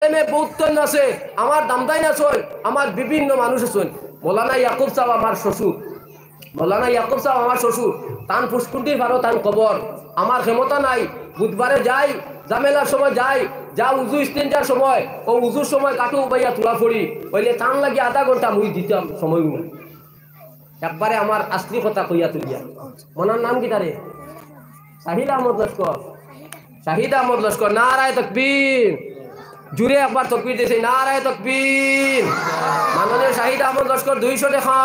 বহুত আছে, আমার দামদাইন আছেন, আমার বিভিন্ন মানুষ আছেন। মৌলানা ইয়াকুব সাহেব আমার শ্বশুর, মৌলানা ইয়াকুব সাহেব আমার শ্বশুর, তান পুষ্কুটির ভালো তান কবর। আমার ক্ষমতা নাই, বুধবারে যাই, জামেলার সময় যাই, যা উজু স্টেঞ্জার সময় ও উজুর সময় কাটু পাইয়া তুলা ফড়ি হইলে টান লাগি আধা ঘন্টা মুই দিতাম সময় না। একবারে আমার আসলি কথা কইয়া তুলিয়া। মনার নাম কি তারে? শাহিদ আহমদ লস্কর। শাহিদ আহমদ লস্কর। নারায়ে তাকবীর। জুড়ে একবার তকবীর দিয়েছে, নারায়ে তাকবীর। মাননীয় শাহিদ আহমদ লস্কর 200 টাকা।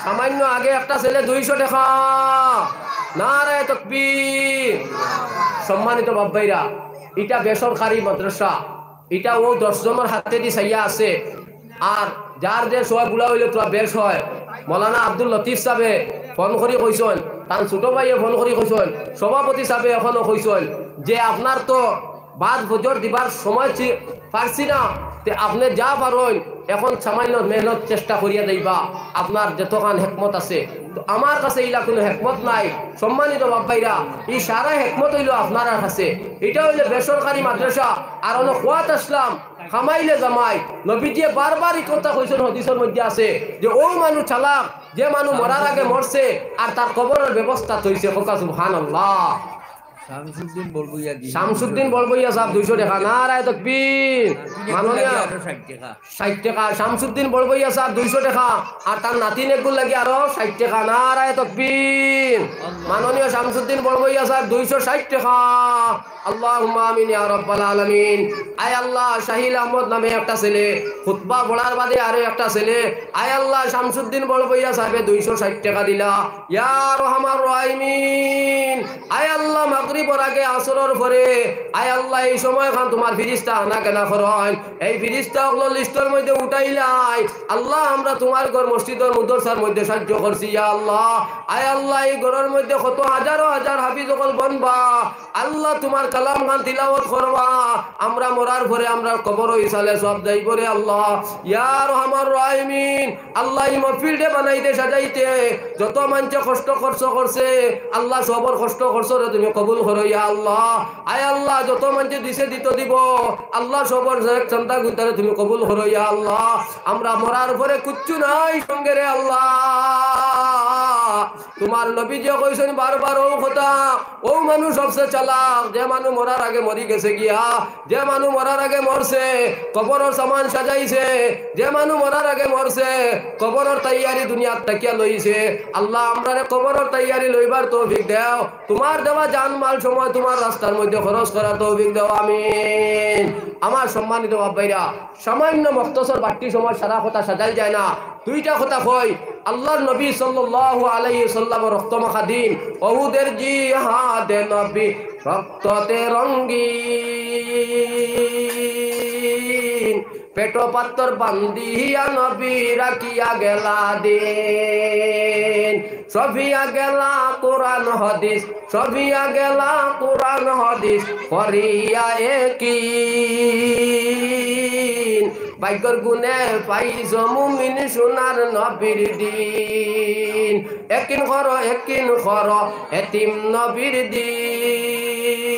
সামান্য আগে একটা ছেলে 200 টাকা। নারায়ে তাকবীর। সম্মানিত বাব্বাইরা, এটা বেসরকারি মাদ্রাসা, এটা ও 10 জনের হাতে দি চাইয়া আছে। আর যার যে সবাই বুলা হইলে তোরা বেশ হয়। মৌলানা আব্দুল লতিফ সাহেবে ফোন করি কইসন, তার ছোট ভাইয়ে ফোন করি কইসন, সভাপতি সাহেবে এখনো কইসন যে আপনার তো বাদ ফজর দিবার সময় পারছি না, তে আপনি যা পারেন এখন সামান্য মেহনত চেষ্টা করিয়া দিবা, আপনার যতখান হেকমত আছে। তো আমার কাছে এইলা কোনো হেকমত নাই। সম্মানিত বাব্বাইরা, এই সারা হেকমত হইল আপনার কাছে। এটা হইলে বেসরকারি মাদ্রাসা। আর অনেক খোয়াত আসলাম খামাইলে জামাই। নবীজিয়ে বারবার এই কথা কইছেন, হাদিসের মধ্যে আছে যে ও মানুষ চালাক যে মানুষ মরার আগে মরছে আর তার কবরের ব্যবস্থা হইছে। সুবহানাল্লাহ। শামসুদ্দিন বলবইয়া সাহেব 200 টাকা। নারায়ে তাকবীর। মাননীয় 60 টাকা। শামসুদ্দিন বলবইয়া সাহেব 200 টাকা। আর তার নাতিন একগুল লাগি আরো 60 টাকা। নারায়ে তাকবীর। মাননীয় শামসুদ্দিন বলবইয়া সাহেব 260 টাকা। আল্লাহুম্মা আমিন ইয়া রাব্বাল আলামিন। আয় আল্লাহ, শাহিল আহমদ নামে একটা ছেলে, খুতবা পড়ার বাদে আরো একটা ছেলে। আয় আল্লাহ, শামসুদ্দিন বলবইয়া সাহেব 260 টাকা দিলা। ইয়া রহমান রহিমিন। আয় আল্লাহ, মাগরিবের আগে আসরের পরে আয় আল্লাহ এই সময় খান তোমার ফিরিস্তা আনা কেনা করেন, এই ফিরিস্তা হলো লিস্টের মধ্যে উঠাইলাই। আল্লাহ, আমরা তোমার ঘর মসজিদের মুদরসার মধ্যে সাহায্য করছি। ইয়া আল্লাহ, আয় আল্লাহ এই ঘরের মধ্যে কত হাজারো হাজার হাফিজ সকল বনবা। আল্লাহ, তোমার কালাম খান তিলাওয়াত করবা। আমরা মরার পরে আমরা কবর ইসালে সব যাই করে। আল্লাহ ইয়া রহমান রহিমিন। আল্লাহ এই মহফিলটা বানাইতে সাজাইতে যত মানুষ কষ্ট করছে আল্লাহ সবর কষ্ট করছো রে তুমি কবুল করো। ইয়া আল্লাহ, আয় আল্লাহ যত মানুষ দিছে দিত দিব, আল্লাহ সবর চিন্তা গুতারে তুমি কবুল করো। ইয়া আল্লাহ, আমরা মরার পরে কিচ্ছু নাই সঙ্গে রে। আল্লাহ, তোমার নবী যে কইছেন বারবার ও কথা, ও মানুষ সবচেয়ে চালাক যে মানুষ মরার আগে মরি গেছে গিয়া, যে মানুষ মরার আগে মরছে কবরের সামান সাজাইছে, যে মানুষ মরার আগে মরছে কবরের তৈয়ারি দুনিয়ার তাকিয়া লইছে। আল্লাহ, আমরা কবরের তৈয়ারি লইবার তৌফিক দাও। তোমার দেওয়া জানমাল সময় তোমার রাস্তার মধ্যে খরচ করা তৌফিক দাও। আমিন। আমার সম্মানিত বাবাইরা, সামান্য মুখতসর বাড়তি সময় সারা কথা সাজাল যায় না। দুইটা কথা কই। আল্লাহর নবী সাল্লাল্লাহু আলাইহি সাল্লামের রক্তমাখা দিন, ওহুদের জিহাদে নবী রক্ততে রঙ্গিন, পেটো পাত্তর বান্ধিয়া নবী রাখিয়া গেলা দিন। সফিয়া গেলা কোরআন হাদিস, সফিয়া গেলা কোরআন হাদিস করিয়া একিন। বাইকর গুনে পাইছ মুমিন সোনার নবীর দিন। একিন কর এতিম নবীর দিন।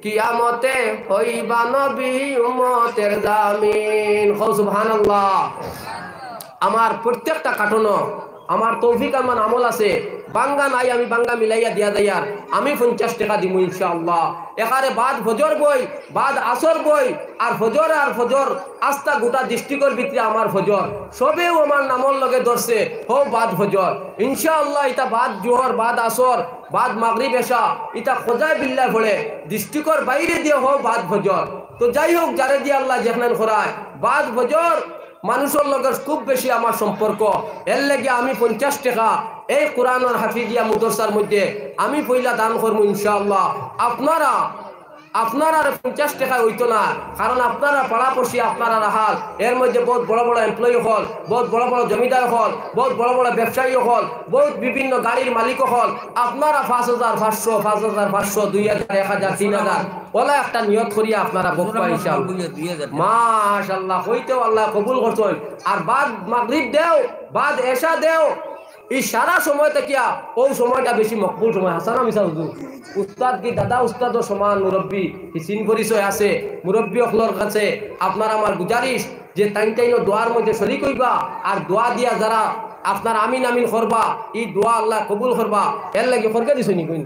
কিয়ামতে হইবা নবী উম্মতের জামিন। সুবহানাল্লাহ। আমার প্রত্যেকটা কাটনো আমার তৌফিক আমার আমল আছে। বাঙ্গা নাই, আমি বাঙ্গা মিলাইয়া দিয়া যাইয়ার আমি 50 টাকা দিব ইনশাআল্লাহ। এখানে বাদ ফজর বই, বাদ আসর বই, আর ফজর আস্থা গোটা ডিস্ট্রিক্টের ভিতরে আমার ফজর সবেও আমার নামর লগে ধরছে। হো বাদ ফজর ইনশাআল্লাহ, এটা বাদ জোহর, বাদ আসর, বাদ মাগরিব এশা, এটা খোদায় বিল্লাহ পড়ে ডিস্ট্রিক্টের বাইরে দিয়ে হোক বাদ ফজর। তো যাই হোক, যারে দিয়ে আল্লাহ যেখানে করায় বাদ ফজর মানুষের লগে খুব বেশি আমার সম্পর্ক। এর লেগে আমি 50 টাকা এই কোরআনের হাফিজিয়া মুদরসার মধ্যে আমি পয়লা দান করবো ইনশাআল্লাহ। আপনারা 50 টাকা হইতো না, কারণ আপনারা পাড়াপড়শি, আপনারা রাহাল এর মধ্যে বহুত বড় বড় এমপ্লয়ি হল, বহুত বড় বড় জমিদার হল, বহুত বড় বড় ব্যবসায়ী হল, বহুত বিভিন্ন গাড়ির মালিক হল। আপনারা 5,500, 5,500, 2,000, 1,000, 3,000 ওলা একটা নিয়ত করিয়া আপনারা বকবা ইনশাআল্লাহ। মাশাআল্লাহ, হইতেও আল্লাহ কবুল করছেন। আর বাদ মাগরিব দেও, বাদ এশা দেও, এই সারা সময় থাকিয়া ওই সময়টা বেশি মকবুল সময়। হাসান মিসা হুজুর উস্তাদ কি দাদা উস্তাদও সমান মুরব্বী চিন পরিচয় আছে মুরব্বী অকলর কাছে আপনার আমার গুজারিশ যে টাইম দোয়ার মধ্যে শরীক হইবা আর দোয়া দিয়া যারা আপনার আমিন আমিন করবা এই দোয়া আল্লাহ কবুল করবা এর লাগে ফরকে দিছ নি কইন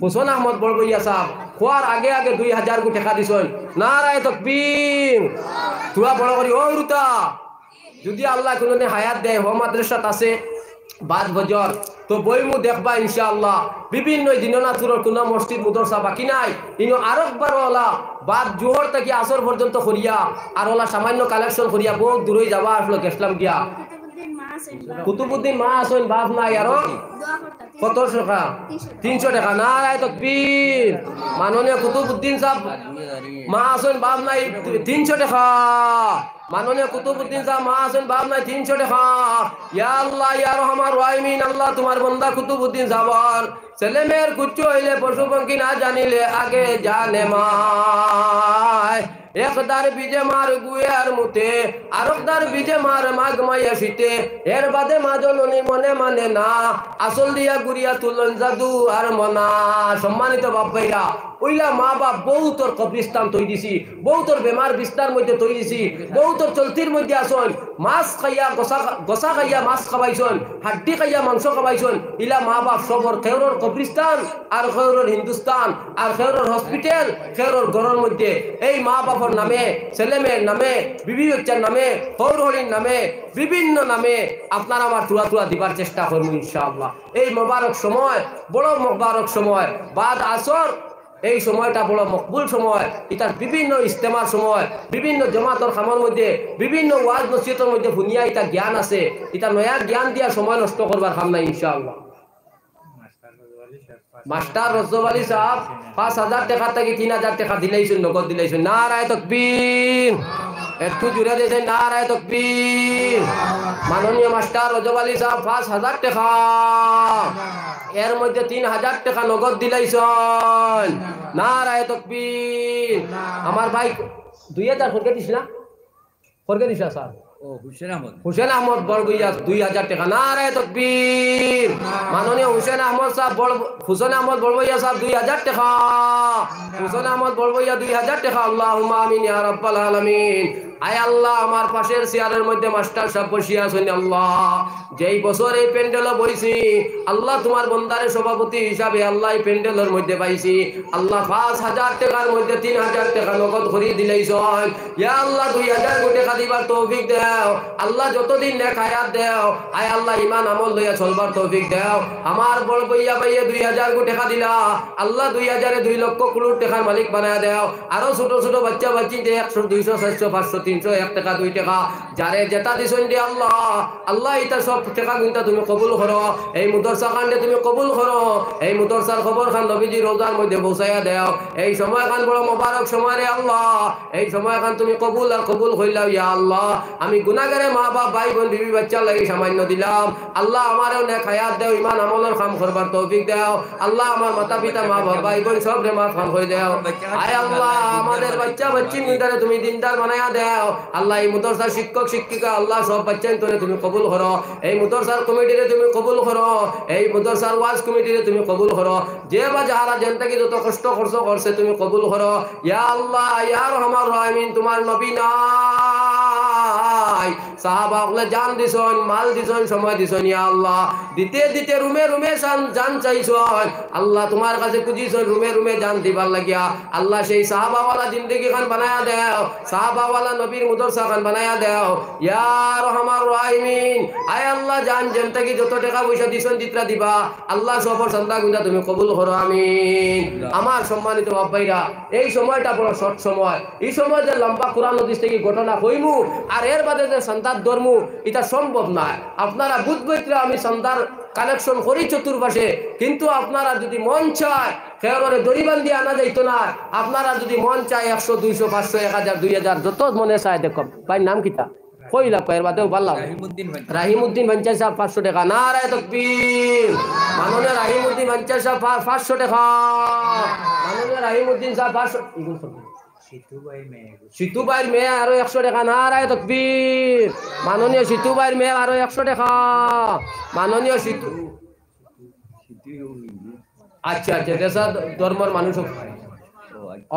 হুসেন আহমদ বড়বইয়া সাহেব খোয়ার আগে আগে 2000 কো টাকা দিছেন নারায়ে তাকবীর তুরা বড় করি ও রুতা যদি আল্লাহ কোননে হায়াত দেয় হো মাদ্রাসাত আছে বাদ বজর তো বইমু দেখবা ইনশাআল্লাহ বিভিন্ন দিননাথুরের কোন মসজিদ মুদরসা বাকি নাই ইনো আরেকবার ওলা বাদ জোহর থেকে আসর পর্যন্ত করিয়া আর ওলা সামান্য কালেকশন করিয়া বহুত দূরে যাবা আসলো গেছলাম গিয়া কুতুবউদ্দিন মা আসেন বাপ নাই আর কত টাকা 300 টাকা নারায়ে তাকবীর মাননীয় কুতুবউদ্দিন সাহেব মা আসেন বাপ নাই 300 টাকা মাননীয় কুতুবউদ্দিন সাহেব মা আসেন বাপ নাই 300 টাকা ইয়া আল্লাহ ইয়া রহমান রাহিমিন আল্লাহ তোমার বান্দা কুতুবউদ্দিন সাহেব ছেলে মেয়ের কুচ্চু হইলে পশু পঙ্খী না জানিলে আগে জানে মায় একদার বিজে মার গুয়ার মুতে আরেকদার বিজে মার মাগ মাইয়া শীতে এর বাদে মা জননী মনে মানে না আসল দিয়া গুড়িয়া তুলন জাদু আর মনা। সম্মানিত বাপ ভাইরা ওইলা মা বাপ বহুতর কবরিস্তান তৈরি দিছি বহুতর বেমার বিস্তার মধ্যে তৈরি দিছি বহুতর চলতির মধ্যে আসন মাছ খাইয়া গসা খাইয়া মাছ খাওয়াইছন হাড্ডি খাইয়া মাংস খাওয়াইছন ইলা মা বাপ সবর খেউরর কবরিস্তান আর খেউরর হিন্দুস্তান আর খেউরর হসপিটাল খেউরর ঘরের মধ্যে এই মা বাপর নামে ছেলে মেয়ের নামে বিবি বাচ্চার নামে হরির নামে বিভিন্ন নামে আপনারা আমার তুলা দিবার চেষ্টা করবো ইনশাআল্লাহ। এই মোবারক সময় বড় মোবারক সময় বাদ আসর এই সময়টা বড় মকবুল সময় ইতার বিভিন্ন ইস্তেমার সময় বিভিন্ন জমাতর খামার মধ্যে বিভিন্ন ওয়াজ নসিহতের মধ্যে ভুনিয়া ইতা জ্ঞান আছে ইতা নয়া জ্ঞান দিয়া সময় নষ্ট করবার কাম নাই ইনশাআল্লাহ। মাস্টার রজব আলী সাহেব 5000 টাকা থেকে 3000 টাকা দিলাইছেন নগদ দিলাইছেন নারায়ে তাকবীর একটু জুড়ে দিয়েছেন নারায়ে তাকবীর মাননীয় মাস্টার রজব আলী সাহেব 5000 টাকা এর মধ্যে 3000 টাকা নগদ দিলাইছেন নারায়ে তাকবীর আমার ভাই 2000 ফরকে দিছ না ফরকে দিছ স্যার হুসেন আহমদ বড়বইয়া 2000 টাকা নারায়ে তাকবীর মাননীয় হুসেন আহমদ সাহেব হুসেন আহমদ বড়বইয়া সাহেব 2000 টাকা হুসেন আহমদ বড়বইয়া 2000 টাকা আল্লাহুম্মা আমিন ইয়া রাব্বাল আলামিন। আয় আল্লাহ আমার পাশের চেয়ারের মধ্যে মাস্টার সাহেব বসিয়া আছেন আল্লাহ যেই বছর এই প্যান্ডেলে বইছি আল্লাহ তোমার বন্দারের সভাপতি হিসাবে আল্লাহ এই প্যান্ডেলের মধ্যে পাইছি আল্লাহ 5000 টাকার মধ্যে 3000 টাকা নগদ করে দিলাইছেন ইয়া আল্লাহ 2000 টাকা দিবার তৌফিক দাও আল্লাহ যতদিন নেক হায়াত দাও আয় আল্লাহ ঈমান আমল লইয়া চলবার তৌফিক দাও। আমার বড় ভাইয়া 2000 টাকা দিলা আল্লাহ 2000 এ 2 লক্ষ কোটি টাকার মালিক বানায়া দাও আরো ছোট ছোট বাচ্চা বাচ্চি 100 200 400 500 300 1 টাকা 2 টাকা যারে যেটা দিছেন দি আল্লাহ আল্লাহ এটা সব টাকা গুনটা তুমি কবুল করো এই মুদরসা কাণ্ডে তুমি কবুল করো এই মুদরসার খবর খান নবীজি রোজার মধ্যে পৌঁছায়া দাও এই সময় খান বড় মোবারক সময় রে আল্লাহ এই সময় খান তুমি কবুল আর কবুল কইলাও ইয়া আল্লাহ। আমি গুনাহগারে মা বাপ ভাই বোন বিবি বাচ্চা লাগি সামান্য দিলাম আল্লাহ আমারও নেক হায়াত দাও ঈমান আমলের কাম করবার তৌফিক দাও আল্লাহ আমার মাতা পিতা মা বাপ ভাই বোন সব রে মাফ করে দাও আয় আল্লাহ আমাদের বাচ্চা বাচ্চি নিদারে তুমি দিনদার বানায়া দাও আল্লাহ এই মুদরসার শিক্ষক শিক্ষিকা আল্লাহ সব বাচ্চা তোরে তুমি কবুল করো এই মুদরসার কমিটিরে তুমি কবুল করো এই মুদরসার ওয়াজ কমিটিরে তুমি কবুল করো যে বা যারা জনতাকে যত কষ্ট করছে তুমি কবুল করো ইয়া আল্লাহ ইয়া রহমান রাহিমিন। তোমার নবী নাই সাহাবা ওগুলা জান দিছন মাল দিছন সময় দিছন ইয়া আল্লাহ দিতে দিতে রুমে রুমে জান চাইছন আল্লাহ তোমার কাছে খুঁজিছন রুমে রুমে জান দিবার লাগিয়া আল্লাহ সেই সাহাবাওয়ালা জিন্দেগি খান বানায়া দাও সাহাবাওয়ালা নবীর মুদরসা খান বানায়া দাও ইয়া রহমান রাহিমিন। আয় আল্লাহ জান জনতাকে যত টাকা পয়সা দিছন দিতরা দিবা আল্লাহ সফর সন্তা গুণা তুমি কবুল করো আমিন। আমার সম্মানিত বাপ ভাইরা এই সময়টা বড় শর্ট সময় এই সময় যে লম্বা কোরআন হাদিস থেকে ঘটনা কইমু আর এর বাদে যে সন্তান ধর্ম এটা সম্ভব নয় আপনারা বুঝবেন আমি সন্তান কালেকশন করি চতুর্পাশে কিন্তু আপনারা যদি মন চায় খেয়ারে দড়িবান দিয়ে আনা যাইতো না আপনারা যদি মন চায় 100 200 500 1000 2000 যত মনে চায় দেখো ভাই নাম কিতা কইলা কয়ের বাদেও বললাম রাহিমউদ্দিন ভাঞ্চার সাহেব 500 টাকা নারায়ে তাকবীর মাননীয় রাহিমউদ্দিন ভাঞ্চার সাহেব 500 টাকা মাননীয় রাহিমউদ্দিন সাহেব 500 সিতুবাইর মেয়ে আরো 100 টাকা। নারায়ে তাকবীর। মাননীয় সিতুবাইর মেয়ে আরো 100 টাকা। মাননীয় সিতু আচ্ছা আচ্ছা দেশা ধর্মের মানুষ।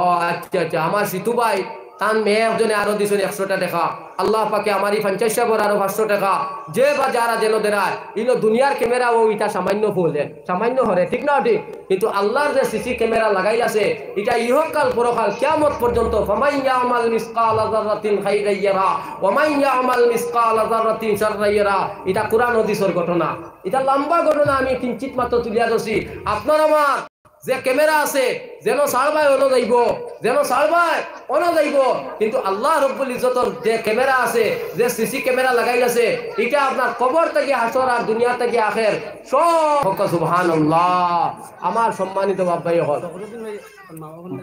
ও আচ্ছা আচ্ছা আমার সিতু ভাই তান মেয়ে একজনে আরো দিছেন 100 টাকা। আল্লাহ পাকে আমারই 50 সাবর আরো 500 টাকা। যে বা যারা যেন দেরায় ইনো দুনিয়ার ক্যামেরা ও এটা সামান্য ফুলে সামান্য হরে ঠিক না ঠিক, কিন্তু আল্লাহর যে সিসি ক্যামেরা লাগাই আছে এটা ইহকাল পরকাল কিয়ামত পর্যন্ত ফামান ইয়ামাল মিসকালা যাররাতিন খাইরান ইয়ারা ওয়া মান ইয়ামাল মিসকালা যাররাতিন শাররান ইয়ারা। এটা কোরআন হাদিসের ঘটনা, এটা লম্বা ঘটনা, আমি কিঞ্চিত মাত্র তুলিয়া ধরছি। আপনার আমার যে ক্যামেরা আছে যেন সারবাই অন যাইব, যেন সারবাই অন যাইব, কিন্তু আল্লাহ রব্বুল ইজ্জতর যে ক্যামেরা আছে, যে সিসি ক্যামেরা লাগাই আছে, এটা আপনার কবর থেকে হাসর আর দুনিয়া থেকে আখের সব। সুবহানাল্লাহ। আমার সম্মানিত বাপ ভাই হল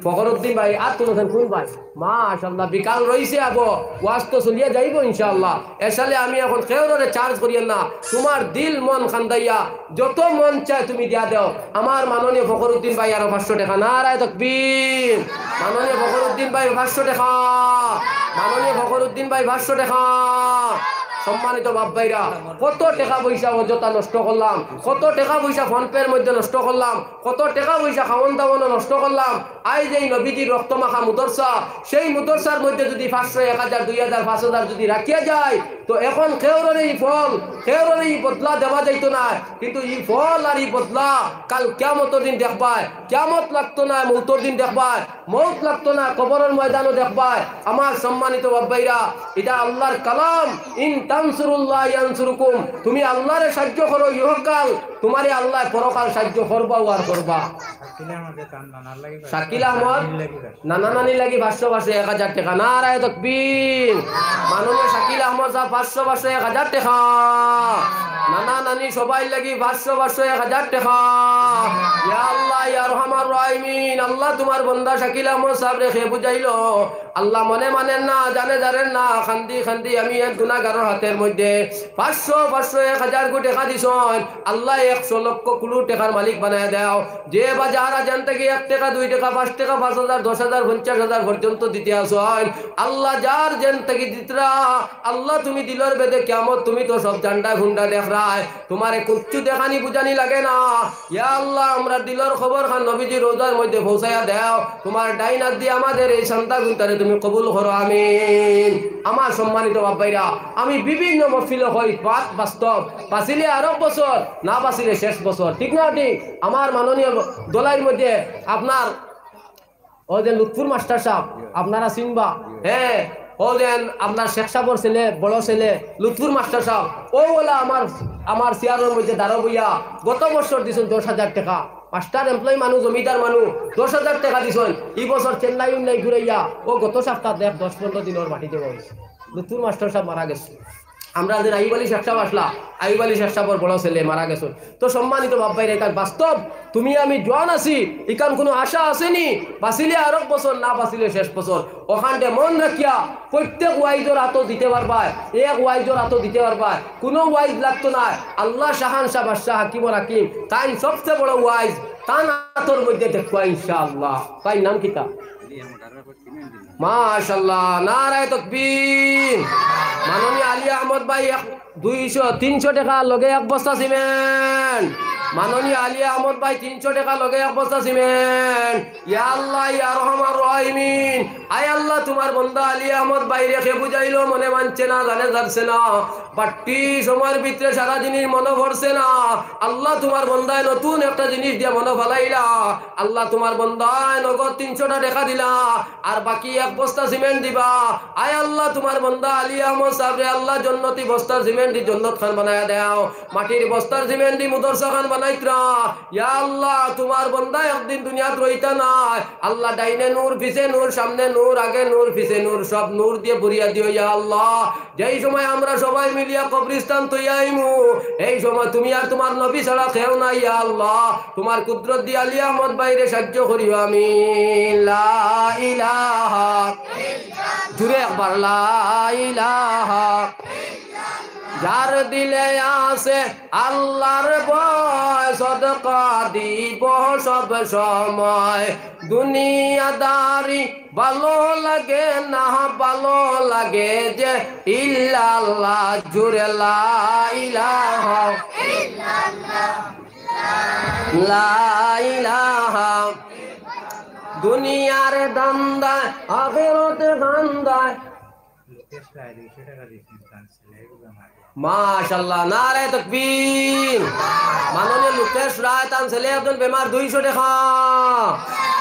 ফখরুদ্দিন ভাই আর তুলেছেন কোন ভাই মাশাআল্লাহ বিকাল রইছে আবো ওয়াজ তো চলিয়া যাইব ইনশাআল্লাহ। এসালে আমি এখন কেউরে চার্জ করিয়েন না, তোমার দিল মন খান্দাইয়া যত মন চায় তুমি দিয়া দাও। আমার মাননীয় ফখরুদ্দিন ভাই আরো 500 টাকা। নারায়ে তাকবীর। মাননীয় ফখরুদ্দিন ভাই 500 টাকা। মাননীয় ফখরুদ্দিন ভাই 500 টাকা। সম্মানিত বাপ ভাইরা কত টাকা পয়সা অযথা নষ্ট করলাম, কত টাকা পয়সা ফোন পের মধ্যে নষ্ট করলাম, কত টাকা পয়সা খাওয়ান দাওয়ানো নষ্ট করলাম। আই যেই নবীজির রক্তমাখা মুদরসা, সেই মুদরসার মধ্যে যদি 500 1000 2000 5000 যদি রাখিয়া যায়, তো এখন কেউরের এই ফল কেউরের এই বদলা দেওয়া যাইতো না, কিন্তু এই ফল আর এই বদলা কাল কিয়ামতের দিন দেখবায়। কিয়ামত লাগতো না মৌতের দিন দেখবায়, মৌত লাগতো না কবরের ময়দানও দেখবায়। আমার সম্মানিত বাপ ভাইরা এটা আল্লাহর কালাম। ইন তানসুরুল্লাহ ইয়ানসুরুকুম। তুমি আল্লাহরে সাহায্য করো ইহকাল, তোমারে আল্লাহ পরকাল সাহায্য করবা আর করবা। শাকিল আহমদ নানা নানি লাগি 500 1000 টাকা। নারায়ে তাকবীর। মাননীয় শাকিল আহমদ সাহেব 500 1000 টাকা। নানা নানি সবাই লাগি 500 1000 টাকা। ইয়া আল্লাহ ইয়া রহমান রাহিমিন। আল্লাহ তোমার বান্দা শাকিল আহমদ সাহেব রেখে বুঝাইলো, আল্লাহ মনে মানেন না, জানে জানেন না, খান্দি খান্দি আমি এক গুনাহগারের হাতের মধ্যে 500 1000 কোটি টাকা দিছন। আল্লাহ 100 লক্ষ কোটি টাকার মালিক বানায় দাও। যে বা যারা জান থেকে 1 টাকা 2 টাকা 5 টাকা 5000 10000 50000 পর্যন্ত দিতে আসেন, আল্লাহ যার জেন থেকে দিতরা, আল্লাহ তুমি দিলর বেদে কিয়ামত তুমি তো সব জান্ডা গুন্ডা দেখ রায়, তোমারে কুচ্ছু দেখানি বুঝানি লাগে না। ইয়া আল্লাহ আমরা দিলর খবর খান নবীজি রোজার মধ্যে পৌঁছায়া দাও। তোমার ডাইনাত দিয়ে আমাদের এই সন্তান গুন্তারে তুমি কবুল করো আমিন। আমার সম্মানিত বাপ ভাইরা আমি বিভিন্ন মহফিলে হই বাস্তব, বাঁচিলে আরো বছর, না বাঁচিলে শেষ বছর, ঠিক না ঠিক? আমার মাননীয় দোলাইয়ের মধ্যে আপনার ও যে লুৎফুর মাস্টার সাহেব আপনারা চিনবা, হ্যাঁ ও দেন আপনার শেখ সাহেবের ছেলে বড় ছেলে লুৎফুর মাস্টার সাহেব, ও বলা আমার চেয়ারের মধ্যে দাঁড়ো বইয়া গত বছর দিছেন 10,000 টাকা। মাস্টার এমপ্লয়ি মানুষ, জমিদার মানুষ, 10,000 টাকা দিছেন। এই বছর চেন্নাই উন্নাই ঘুরাইয়া ও গত সপ্তাহ 10-15 দিনের মাটিতে বলছে লুৎফুর মাস্টার সাহেব মারা গেছে। আমরা যে আইব আলী শেখ সাহেব আসলা, আইব আলী শেখ সাহেবের বড় ছেলে মারা গেছেন। তো সম্মানিত বাপ ভাইরা এটা বাস্তব, তুমি আমি জোয়ান আছি, ইকান কোনো আশা আসেনি, বাঁচিলে আরো বছর, না বাঁচিলে শেষ বছর। ওখানটা মন রাখিয়া প্রত্যেক ওয়াইজর হাতও দিতে পারবা, এক ওয়াইজর হাতও দিতে পারবা, কোনো ওয়াইজ লাগতো না। আল্লাহ শাহান শাহ বাদশাহ হাকিমুর হাকিম তাই সবচেয়ে বড় ওয়াইজ, তার হাতর মধ্যে দেখবা ইনশাআল্লাহ। তাই নাম কিতা মাশাআল্লাহ। নারায়ে তাকবীর। মাননীয় আলী আহমদ ভাই 200-300 টাকা লগে 1 বস্তা সিমেন্ট। মাননীয় আলী আহমদ ভাই 300 টাকা লগে 1 বস্তা সিমেন্ট। ইয়া আল্লাহ ইয়া রহমান রহিমিন। আয় আল্লাহ তোমার বান্দা আলী আহমদ ভাই রেখে বুঝাইলো, মনে মানছে না, জানে যাচ্ছে না, বাট্টি সময়ের ভিতরে সারা জিনিস মনে ভরছে না। আল্লাহ তোমার বান্দায় নতুন একটা জিনিস দিয়ে মনে ভালাইলা। আল্লাহ তোমার বান্দায় নগদ 300 টাকা দিলা, আর বাকি 1 বস্তা সিমেন্ট দিবা। আয় আল্লাহ তোমার বান্দা আলী আহমদ সাহেব আল্লাহ জন্নতি বস্তার সিমেন্ট দি জন্নত খান বানায়া দাও, মাটির বস্তার সিমেন্ট দি মুদরসা খান বানাইতরা। ইয়া আল্লাহ তোমার বান্দা একদিন দুনিয়াত রইতা নাই। আল্লাহ ডাইনে নূর, পিছে নূর, সামনে নূর, আগে নূর, পিছে নূর, সব নূর দিয়ে ভরিয়া দিও ইয়া আল্লাহ। যেই সময় আমরা সবাই মিলিয়া কবরিস্তান তৈয়াইমু, এই সময় তুমি আর তোমার নবী ছাড়া কেউ নাই ইয়া আল্লাহ। তোমার কুদরত দিয়ে আলী আহমদ ভাইরে সাহায্য করিও আমিন। লা ইলাহা জুড়ে একবার লা ইলাহা যার দিলে আছে আল্লাহর ভয় সদকা দিব সব সময় দুনিয়াদারি ভালো লাগে না ভালো লাগে যে ইল্লাল্লাহ জুড়ে লা ইলাহা লা ইলাহা দুনিয়ার দান্দায় আখিরাতের দান্দায় মাশাআল্লাহ নারে তাকবীর মাননীয় লোকেশ রায় তান ছেলে একজন বেমার 200 টাকা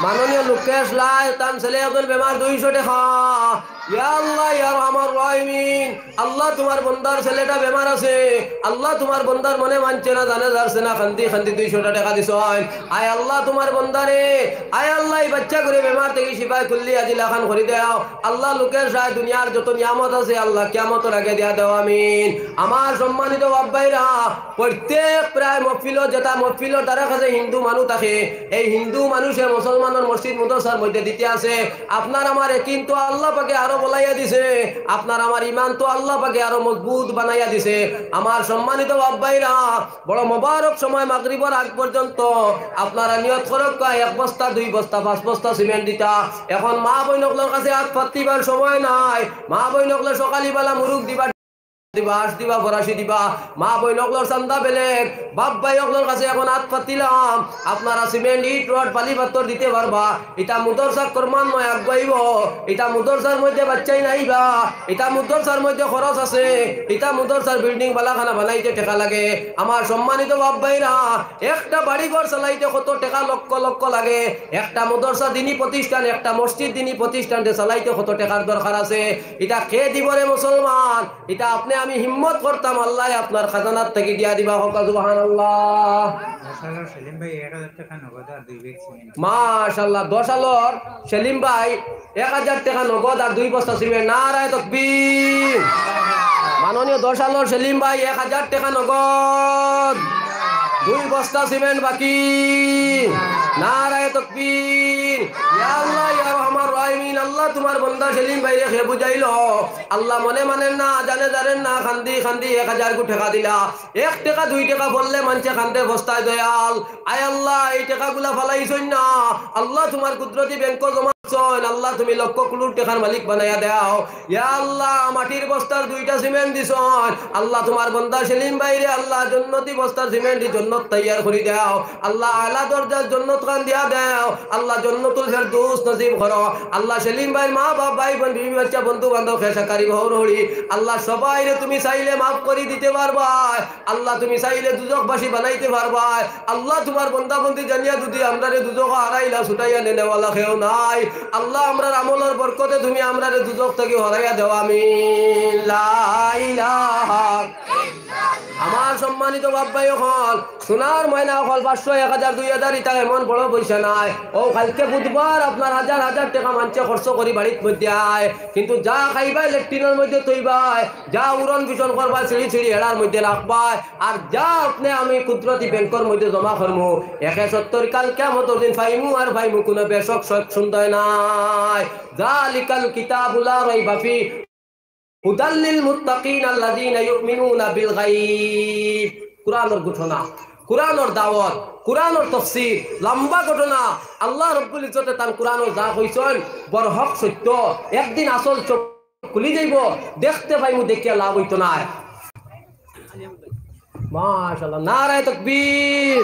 মাননীয় লোকেশ রায় তান ছেলে একজন বেমার 200 টাকা ইয়া আল্লাহ ইয়া রহমান রহিমিন আল্লাহ তোমার বান্দার ছেলেটা বেমার আছে আল্লাহ তোমার বান্দার মনে মানছে না জানে যাচ্ছে না খান্দি খান্দি 200 টাকা দিছ আয় আল্লাহ তোমার বান্দারে আয় আল্লাহ এই বাচ্চা করে বেমার থেকে শিফা করলি আজিলা খান করে দাও আল্লাহ লোকেশ রায় দুনিয়ার যত নিয়ামত আছে আল্লাহ কিয়ামতের আগে দিয়া দাও আমিন আমার সম্মানিত বাপ ভাইরা প্রত্যেক প্রায় মহফিল যেটা মহফিলের দ্বারা কাছে হিন্দু মানুষ থাকে এই হিন্দু মানুষে মুসলমানের মসজিদ মাদ্রাসার মধ্যে দিতে আছে আপনার আমার কিন্তু আল্লাহ পাকে আরো বলাইয়া দিছে আপনার আমার ঈমান তো আল্লাহ পাকে আরো মজবুত বানাইয়া দিছে আমার সম্মানিত বাপ ভাইরা বড় মোবারক সময় মাগরিবের আগ পর্যন্ত আপনারা নিয়ত করক এক বস্তা 2 বস্তা 5 বস্তা সিমেন্ট দিতা এখন মা বইনকলের কাছে হাত পাতিবার সময় নাই মা বইনকলে সকালি বেলা মুরুখ দিবা দিবাস দিবা ফরাসি দিবা মা বইনকলর চান্দা বেলেগ বাপ ভাইকলর কাছে এখন হাত পাতিলাম আপনারা সিমেন্ট ইট রড বালি পাথর দিতে পারবা এটা মুদরসা করমান নয় আগাইব এটা মুদরসার মধ্যে বাচ্চাই নাইবা এটা মুদরসার মধ্যে খরচ আছে এটা মুদরসার বিল্ডিং বালাখানা বানাইতে টাকা লাগে আমার সম্মানিত বাপ ভাইরা একটা বাড়ি ঘর চালাইতে কত টাকা লক্ষ লক্ষ লাগে একটা মুদরসা দিনী প্রতিষ্ঠান একটা মসজিদ দিনী প্রতিষ্ঠানতে চালাইতে কত টাকার দরকার আছে এটা কে দিবরে মুসলমান এটা আপনি আমি হিম্মত করতাম আল্লাহ আপনার খাজানার থেকে দিয়া দিবা হক সুবহানাল্লাহ সেলিম ভাই 1000 টাকা নগদ আর 2 ব্যাগ সিমেন্ট মাশাআল্লাহ 10 আলোর সেলিম ভাই 1000 টাকা নগদ আর 2 বস্তা সিমেন্ট নারায়ে তাকবীর মাননীয় 10 আলোর সেলিম ভাই 1000 টাকা নগদ 2 বস্তা সিমেন্ট বাকি নারায়ে তাকবীর ইয়া আল্লাহ ইয়া রহমান রহিমিন আল্লাহ তোমার বান্দা সেলিম ভাই রে বুঝাইলো আল্লাহ মনে মানেন না জানে জানেন না খান্দি খান্দি 1000 কো টাকা দিলা 1 টাকা 2 টাকা বললে মানছে খান্দে বস্তায় দয়াল আয় আল্লাহ এই টাকাগুলা ফলাইছই না আল্লাহ তোমার কুদরতি ব্যাংক জমা আল্লাহ তুমি লক্ষ কোটি টাকার মালিক বানায়া দাও ইয়া আল্লাহ মাটির বস্তার 2টা সিমেন্ট দিছন আল্লাহ তোমার বান্দা সেলিম ভাই রে আল্লাহ জান্নাতি বস্তার সিমেন্ট দি জান্নাত তৈয়ার করে দাও আল্লাহ আলা দরজার জান্নাত খান দিয়া দাও আল্লাহ জান্নাতুল ফেরদৌস নসিব করো আল্লাহ সেলিম ভাই মা বাপ ভাই বোন বিবি বাচ্চা বন্ধু বান্ধব খেসাকারি ভৌরহরি আল্লাহ সবাই রে তুমি চাইলে maaf করে দিতে পারবা আল্লাহ তুমি চাইলে দুজকবাসী বানাইতে পারবা আল্লাহ তোমার বান্দা বন্দি জানিয়া যদি আমরারে দুজক হারাইলা ছুটাইয়া নেনেওয়ালা কেউ নাই আল্লাহ আমরার আমলের বরকতে তুমি আমরারে দুজক থেকে হরাইয়া দাও আমিন লা ইলাহা আমার সম্মানিত বাপ ভাই হল সোনার ময়না হল 500 1000 2000 ইটা এমন বড় পয়সা নাই ও কালকে বুধবার আপনার হাজার হাজার টাকা মানছে খরচ করি বাড়ির মধ্যে আয় কিন্তু যা খাইবাই লেট্রিনের মধ্যে তৈবাই যা উড়ন বিছন করবাই সিঁড়ি সিঁড়ি হেড়ার মধ্যে রাখবাই আর যা আপনি আমি কুদরতি ব্যাংকের মধ্যে জমা করবো 170 কাল কিয়ামতের দিন ফাইমু আর ফাইমু কোনো বেশক শুনতে নাই যালিকাল কিতাবুলা রাইবা ফি হুদাল্লিল মুত্তাকিন আল্লাযীনা ইউমিনুনা বিল গায়ব কুরআনের ঘটনা কুরআনের দাওয়াত কুরআনের তাফসীর লম্বা ঘটনা আল্লাহ রাব্বুল ইজ্জতে তার কুরআনের যা কইছেন বড় হক সত্য একদিন আসল চোখ খুলি যাইব দেখতে পাইমু দেখিয়া লাভ হইতো না মাশাআল্লাহ নারায়ে তাকবীর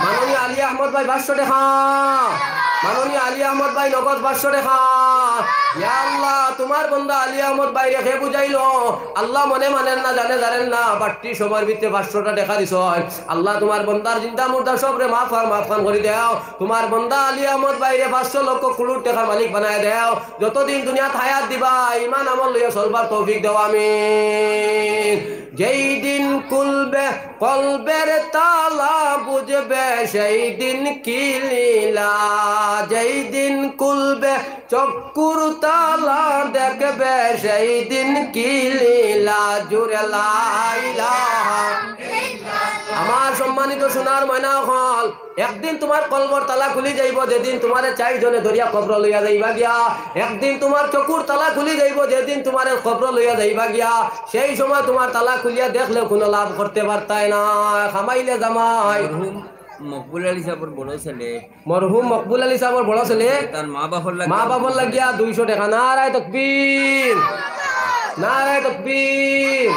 মাননীয় আলী আহমদ ভাই 500 টাকা মাননীয় আলী আহমদ ভাই নগদ 500 টাকা ইয়া আল্লাহ তোমার বান্দা আলী আহমদ ভাই রেখে বুঝাইলো আল্লাহ মনে মানেন না জানে জানেন না বাট্টি সময়ের ভিতরে 500 টাকা দিছন আল্লাহ তোমার বান্দার জিন্দা মুর্দা সবরে মাফ করে দাও তোমার বান্দা আলী আহমদ ভাই রে 500 লক্ষ কোটি টাকার মালিক বানায় দাও যতদিন দুনিয়াত হায়াত দিবা ঈমান আমল লইয়া চলবার তৌফিক দাও আমিন যেই দিন খুলবে কলবের তালা বুঝবে সেই দিন কি লীলা যেই দিন খুলবে চক্ষুর তালা দেখবে সেই দিন কি লীলা জুড়ে লা ইলাহা আমার সম্মানিত সোনার ময়না হল একদিন তোমার কলবর তালা খুলি যাইব যেদিন তোমার 4 জনে দরিয়া কবর লইয়া যাইবা গিয়া একদিন তোমার চকুর তালা খুলি যাইব যেদিন তোমার কবর লইয়া যাইবা গিয়া সেই সময় তোমার তালা খুলিয়া দেখলে কোনো লাভ করতে পারতাই না খামাইলে জামাই মকবুল আলী সাহেবের বড় ছেলে মরহুম মকবুল আলী সাহেবের বড় ছেলে তার মা বাবার লাগিয়া 200 টাকা নারায় তাকবীর নারায় তাকবীর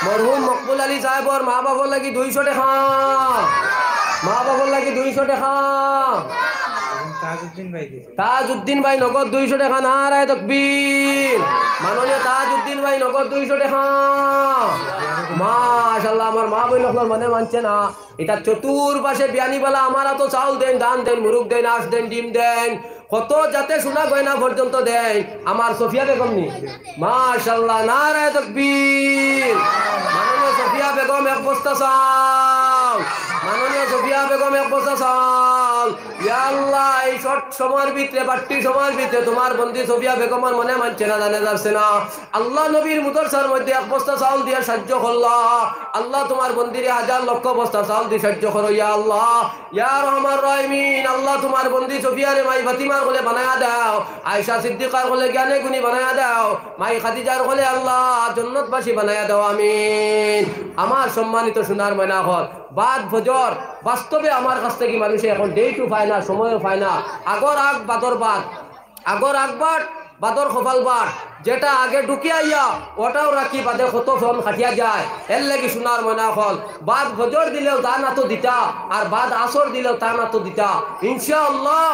মরহুম মকবুল আলী সাহেবের মা বাবার লাগি 200 টাকা মা বাবার লাগি 200 টাকা তাজউদ্দিন ভাই নগদ 200 টাকা নারায় তাকবীর মাননীয় তাজউদ্দিন ভাই নগদ 200 টাকা মাশাআল্লাহ আমার মা বোন আপনার মনে মানছে না এটা চতুর্পাশে বিয়ানিবালা আমারা তো চাউল দেন ধান দেন মুরগ দেন আঁশ দেন ডিম দেন কত যাতে সোনা গয়না পর্যন্ত দেয় আমার সফিয়া বেগম নি মাশাআল্লাহ নারায়ে তাকবীর মাননীয় সফিয়া বেগম এক বস্তা চাল মাননীয় সফিয়া বেগম এক বস্তা চাল ইয়া আল্লাহ এই শর্ট সময়ের ভিতরে বাট্টি সময়ের ভিতরে তোমার বন্ধু সফিয়া বেগমের মনে মানছে না জানে যাচ্ছে না আল্লাহ নবীর মুদরসার মধ্যে এক বস্তা চাউল দিয়ে সাহায্য করলা আল্লাহ তোমার বন্দিরে 1000 লক্ষ বস্তা চাউল দিয়ে সাহায্য করো ইয়া আল্লাহ ইয়া রহমান রহিমিন আল্লাহ তোমার বন্দি সফিয়ারে মাই ফাতিমার কোলে বানায়া দাও আয়েশা সিদ্দিকার কোলে জ্ঞানে গুণী বানায়া দাও মাই খাদিজার কোলে আল্লাহ জান্নাতবাসী বানায়া দাও আমিন আমার সম্মানিত সোনার ময়না হল বাদ ফজর বাস্তবে আমার কাছ থেকে মানুষে এখন ডে টু পায় না সময়ও পায় না আগর আগ বাদর বাদ আগর আগবাট বাদর খোফাল বাট যেটা আগে ঢুকিয়া ইয়া ওটাও রাখি বাদে কত ফোন খাটিয়া যায় এর লাগি সোনার ময়না হল বাদ ফজর দিলেও তা না তো দিতা আর বাদ আসর দিলেও তা না তো দিতা ইনশাআল্লাহ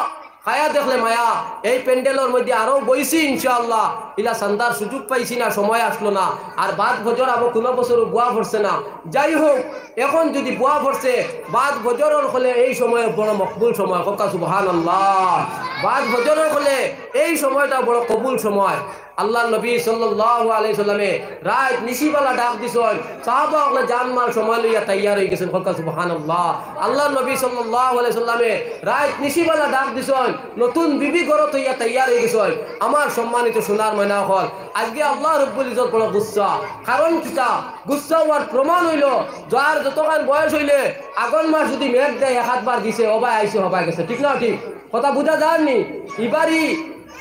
খায়া দেখলে মায়া এই প্যান্ডেলের মধ্যে আরো বইছি ইনশাআল্লাহ ইলা সান্দার সুযোগ পাইছি না সময় আসলো না আর বাদ বজর আবো কোনো বছর বুয়া পড়ছে না যাই হোক এখন যদি বুয়া পড়ছে বাদ বজরের হলে এই সময় বড় মকবুল সময় ককা সুবহানাল্লাহ বাদ বজরের হলে এই সময়টা বড় কবুল সময় আল্লাহ নবী সাল্লাল্লাহু আলাইহি সাল্লামে রাত নিশিবালা ডাক দিছেন সাহাবা ওগুলা জানমাল সময় লইয়া তৈয়ার হয়ে গেছেন ককা সুবহানাল্লাহ আল্লাহ নবী সাল্লাল্লাহু আলাইহি সাল্লামে রাত নিশিবালা ডাক দিছেন নতুন বিবি ঘরত হইয়া তৈয়ার হয়ে গেছেন আমার সম্মানিত সোনার ময়না হল আজকে আল্লাহ রাব্বুল ইজ্জত বড় গুসা কারণ কিটা গুসা হওয়ার প্রমাণ হইল যার যতক্ষণ বয়স হইলে আগুন মাস যদি মেঘ দেয় 1 বার দিছে হবাই আইছে হবাই গেছে ঠিক না ঠিক কথা বুঝা যায়নি এবারই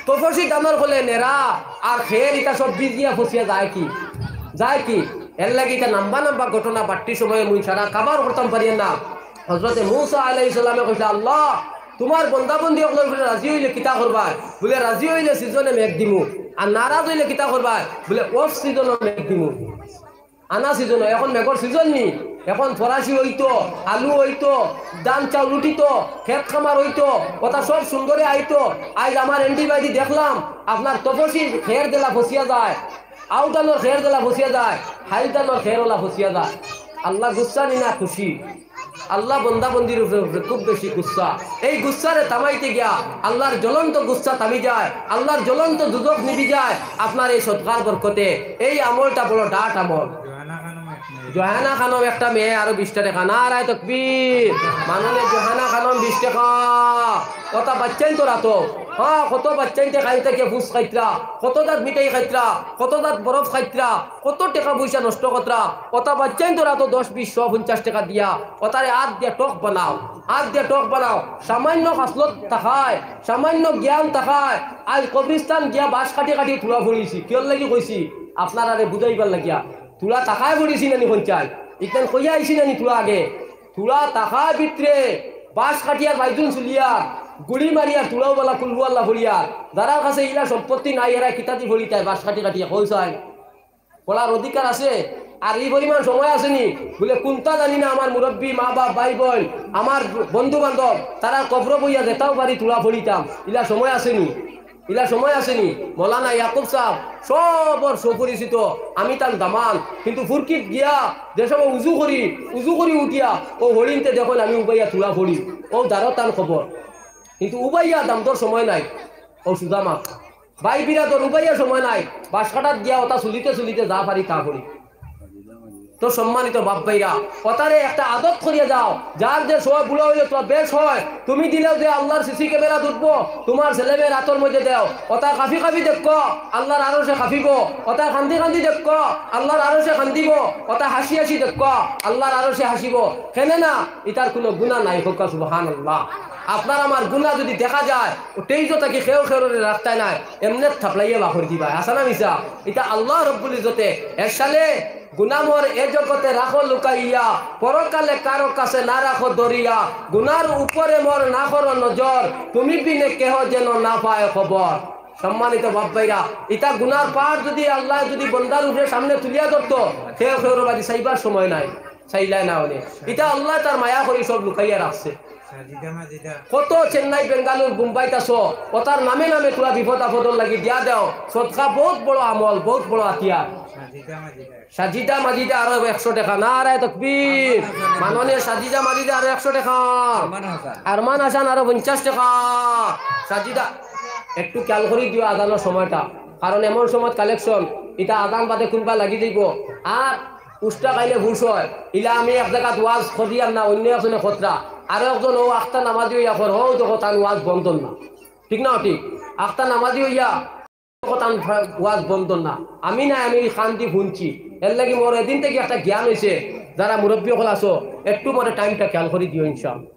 তফসি দামর হলে নেরা আর খের এটা সব বিজিয়া ফসিয়া যায় কি এর লাগে এটা নাম্বা ঘটনা বাট্টি সময়ে মুই সারা কাবার করতাম পারি না হযরতে মূসা আলাইহিস সালামে কইছে আল্লাহ তোমার বন্দাবন্দি সকলের উপরে রাজি হইলে কিতা করবা বলে রাজি হইলে সিজনে মেঘ দিমু আর নারাজ হইলে কিতা করবা বলে অফ সিজনে মেঘ দিমু আনা সিজন এখন মেঘর সিজন নি এখন ফরাসি হইতো আলু হইতো দান চাউল উঠিতো খেত খামার হইতো কথা সব সুন্দরে আইতো আজ আমার এন্টিবায়োটিক দেখলাম আপনার তপসি খের দেলা ফসিয়া যায় আউটানোর খের দেলা ফসিয়া যায় হাইটানোর খেরওয়ালা ফসিয়া যায় আল্লাহ গুসা নি না খুশি আল্লাহ বন্দাবন্দির উপরে খুব বেশি গুসা এই গুসারে থামাইতে গিয়া আল্লাহর জ্বলন্ত গুসা থামি যায় আল্লাহর জ্বলন্ত দুদক নিবি যায় আপনার এই সৎকার বরকতে এই আমলটা বড় ডাট আমল জোহানা খানম একটা মেয়ে আরো 20 টাকা নারায় তাকবীর মাননীয় জোহানা খানম 20 টাকা কথা বাচ্চাই তো রাতো হ্যাঁ কত বাচ্চাইতে খাইতে কে ফুস খাইতরা কত দাঁত মিঠাই খাইতরা কত দাঁত বরফ খাইতরা কত টাকা পয়সা নষ্ট করতরা কথা বাচ্চাই তো রাতো 10 20 150 টাকা দিয়া কথারে হাত দিয়ে টক বানাও সামান্য খাসলত তাকায় সামান্য জ্ঞান তাকায় আজ কবরিস্তান গিয়া বাস কাটি তুলা ফুরিছি কিয় লাগি কইছি আপনার আরে বুঝাইবার লাগিয়া তুলা তাকায় পড়েছি নানি পঞ্চায়েত ইতান কইয়া আইছি নানি তুলা আগে তুলা তাকায় ভিতরে বাস কাটিয়ার বাইজুন চুলিয়া গুড়ি মারিয়া তুলাও বলা কুলবুয়াল্লা ভরিয়া যারা কাছে ইলা সম্পত্তি নাই এরা কিতাতি ভরিতায় বাস কাটিয়া কইসায় বলার অধিকার আছে আর এই পরিমাণ সময় আসেনি বলে কোনটা জানি না আমার মুরব্বী মা বাপ ভাই বোন আমার বন্ধু বান্ধব তারা কবর বইয়া যেতাও পারি তুলা ভরিতাম ইলা সময় আসেনি মৌলানা ইয়াকুব সাহেব সবর সুপরিচিত আমি তার দামান কিন্তু ফুরকিত গিয়া যে সময় উজু করি উঠিয়া ও হরিণতে দেখুন আমি উবাইয়া তুলা ভরি ও দারো তার খবর কিন্তু উবাইয়া দামদর সময় নাই ও সুদামা ভাই বিরাদর উবাইয়া সময় নাই বাস কাটাত গিয়া ওটা চুলিতে যা পারি তা করি তো তো সম্মানিত বাপ ভাইরা কথারে একটা আদত করিয়া যাও, যার যে সময় বুড়ো হইলে তোমার বেশ হয়, তুমি দিলেও যে আল্লাহর সিসি ক্যামেরা ধরবো, তোমার ছেলেমেয়ের হাতের মধ্যে দেও, ওটা কাফি কাফি দেখো আল্লাহর আরো সে কাফিব, ওটা কান্দি কান্দি দেখো আল্লাহর আরো সে কান্দিব, ওটা হাসি হাসি দেখো আল্লাহর আরো সে হাসিব। কেনে না এটার কোনো গুনাহ নাই, হোক সুবহানাল্লাহ। আপনার আমার গুনাহ যদি দেখা যায় ওটাই তো তাকে খেয়েও খেয়ে রাস্তায় নাই এমনি থাপলাইয়ে বাহর দিবা, আসা না মিশা? এটা আল্লাহ রব্বুল ইজ্জতে এর সালে গুনামর এ জগতে রাখো লুকাইয়া, পরকালে কারো কাছে না রাখো দরিয়া, গুনার উপরে মোর না করো নজর, তুমি বিনে কেহ যেন না পায় খবর। সম্মানিত বাপ ভাইরা, এটা গুনার পার যদি আল্লাহ যদি বন্দার উপরে সামনে তুলিয়া ধরতো, খেয়ে খেয়ে বাদি চাইবার সময় নাই, চাইলাই না হলে। এটা আল্লাহ তার মায়া করে সব লুকাইয়া রাখছে। কত চেন্নাই বেঙ্গালুর মুম্বাইত আছো, ওটার নামে নামে তোরা বিপদ আপদর লাগি দিয়া দেও, সৎকা বহুত বড় আমল, বহুত বড় হাতিয়ার। সাজিদা মাজিদা আরো 100 টাকা, নারায়ে তাকবীর। মাননীয় সাজিদা মাজিদা আরো 100 টাকা, আরমান হাসান আরো 50 টাকা। সাজিদা একটু খেয়াল করে দিও আদানের সময়টা, কারণ এমন সময় কালেকশন এটা আদান বাদে কোনবা লাগি দিব। আর উষ্টা খাইলে ভুষ হয়, ইলা আমি এক জায়গাত ওয়াজ খদিয়ার না অন্য একজনে খতরা, আরো একজন ও আখতা নামাজি হইয়া কর হও দেখো তার ওয়াজ বন্ধ না, ঠিক না? ঠিক আখতা নামাজি হইয়া ওয়াজ বন্ধ না, আমি না আমি শান্তি শুনছি। এর লাগি মোর এদিন থেকে একটা জ্ঞান হয়েছে, যারা মুরব্বী হল আছো একটু পরে টাইমটা খেয়াল করে দিও ইনশাআল্লাহ।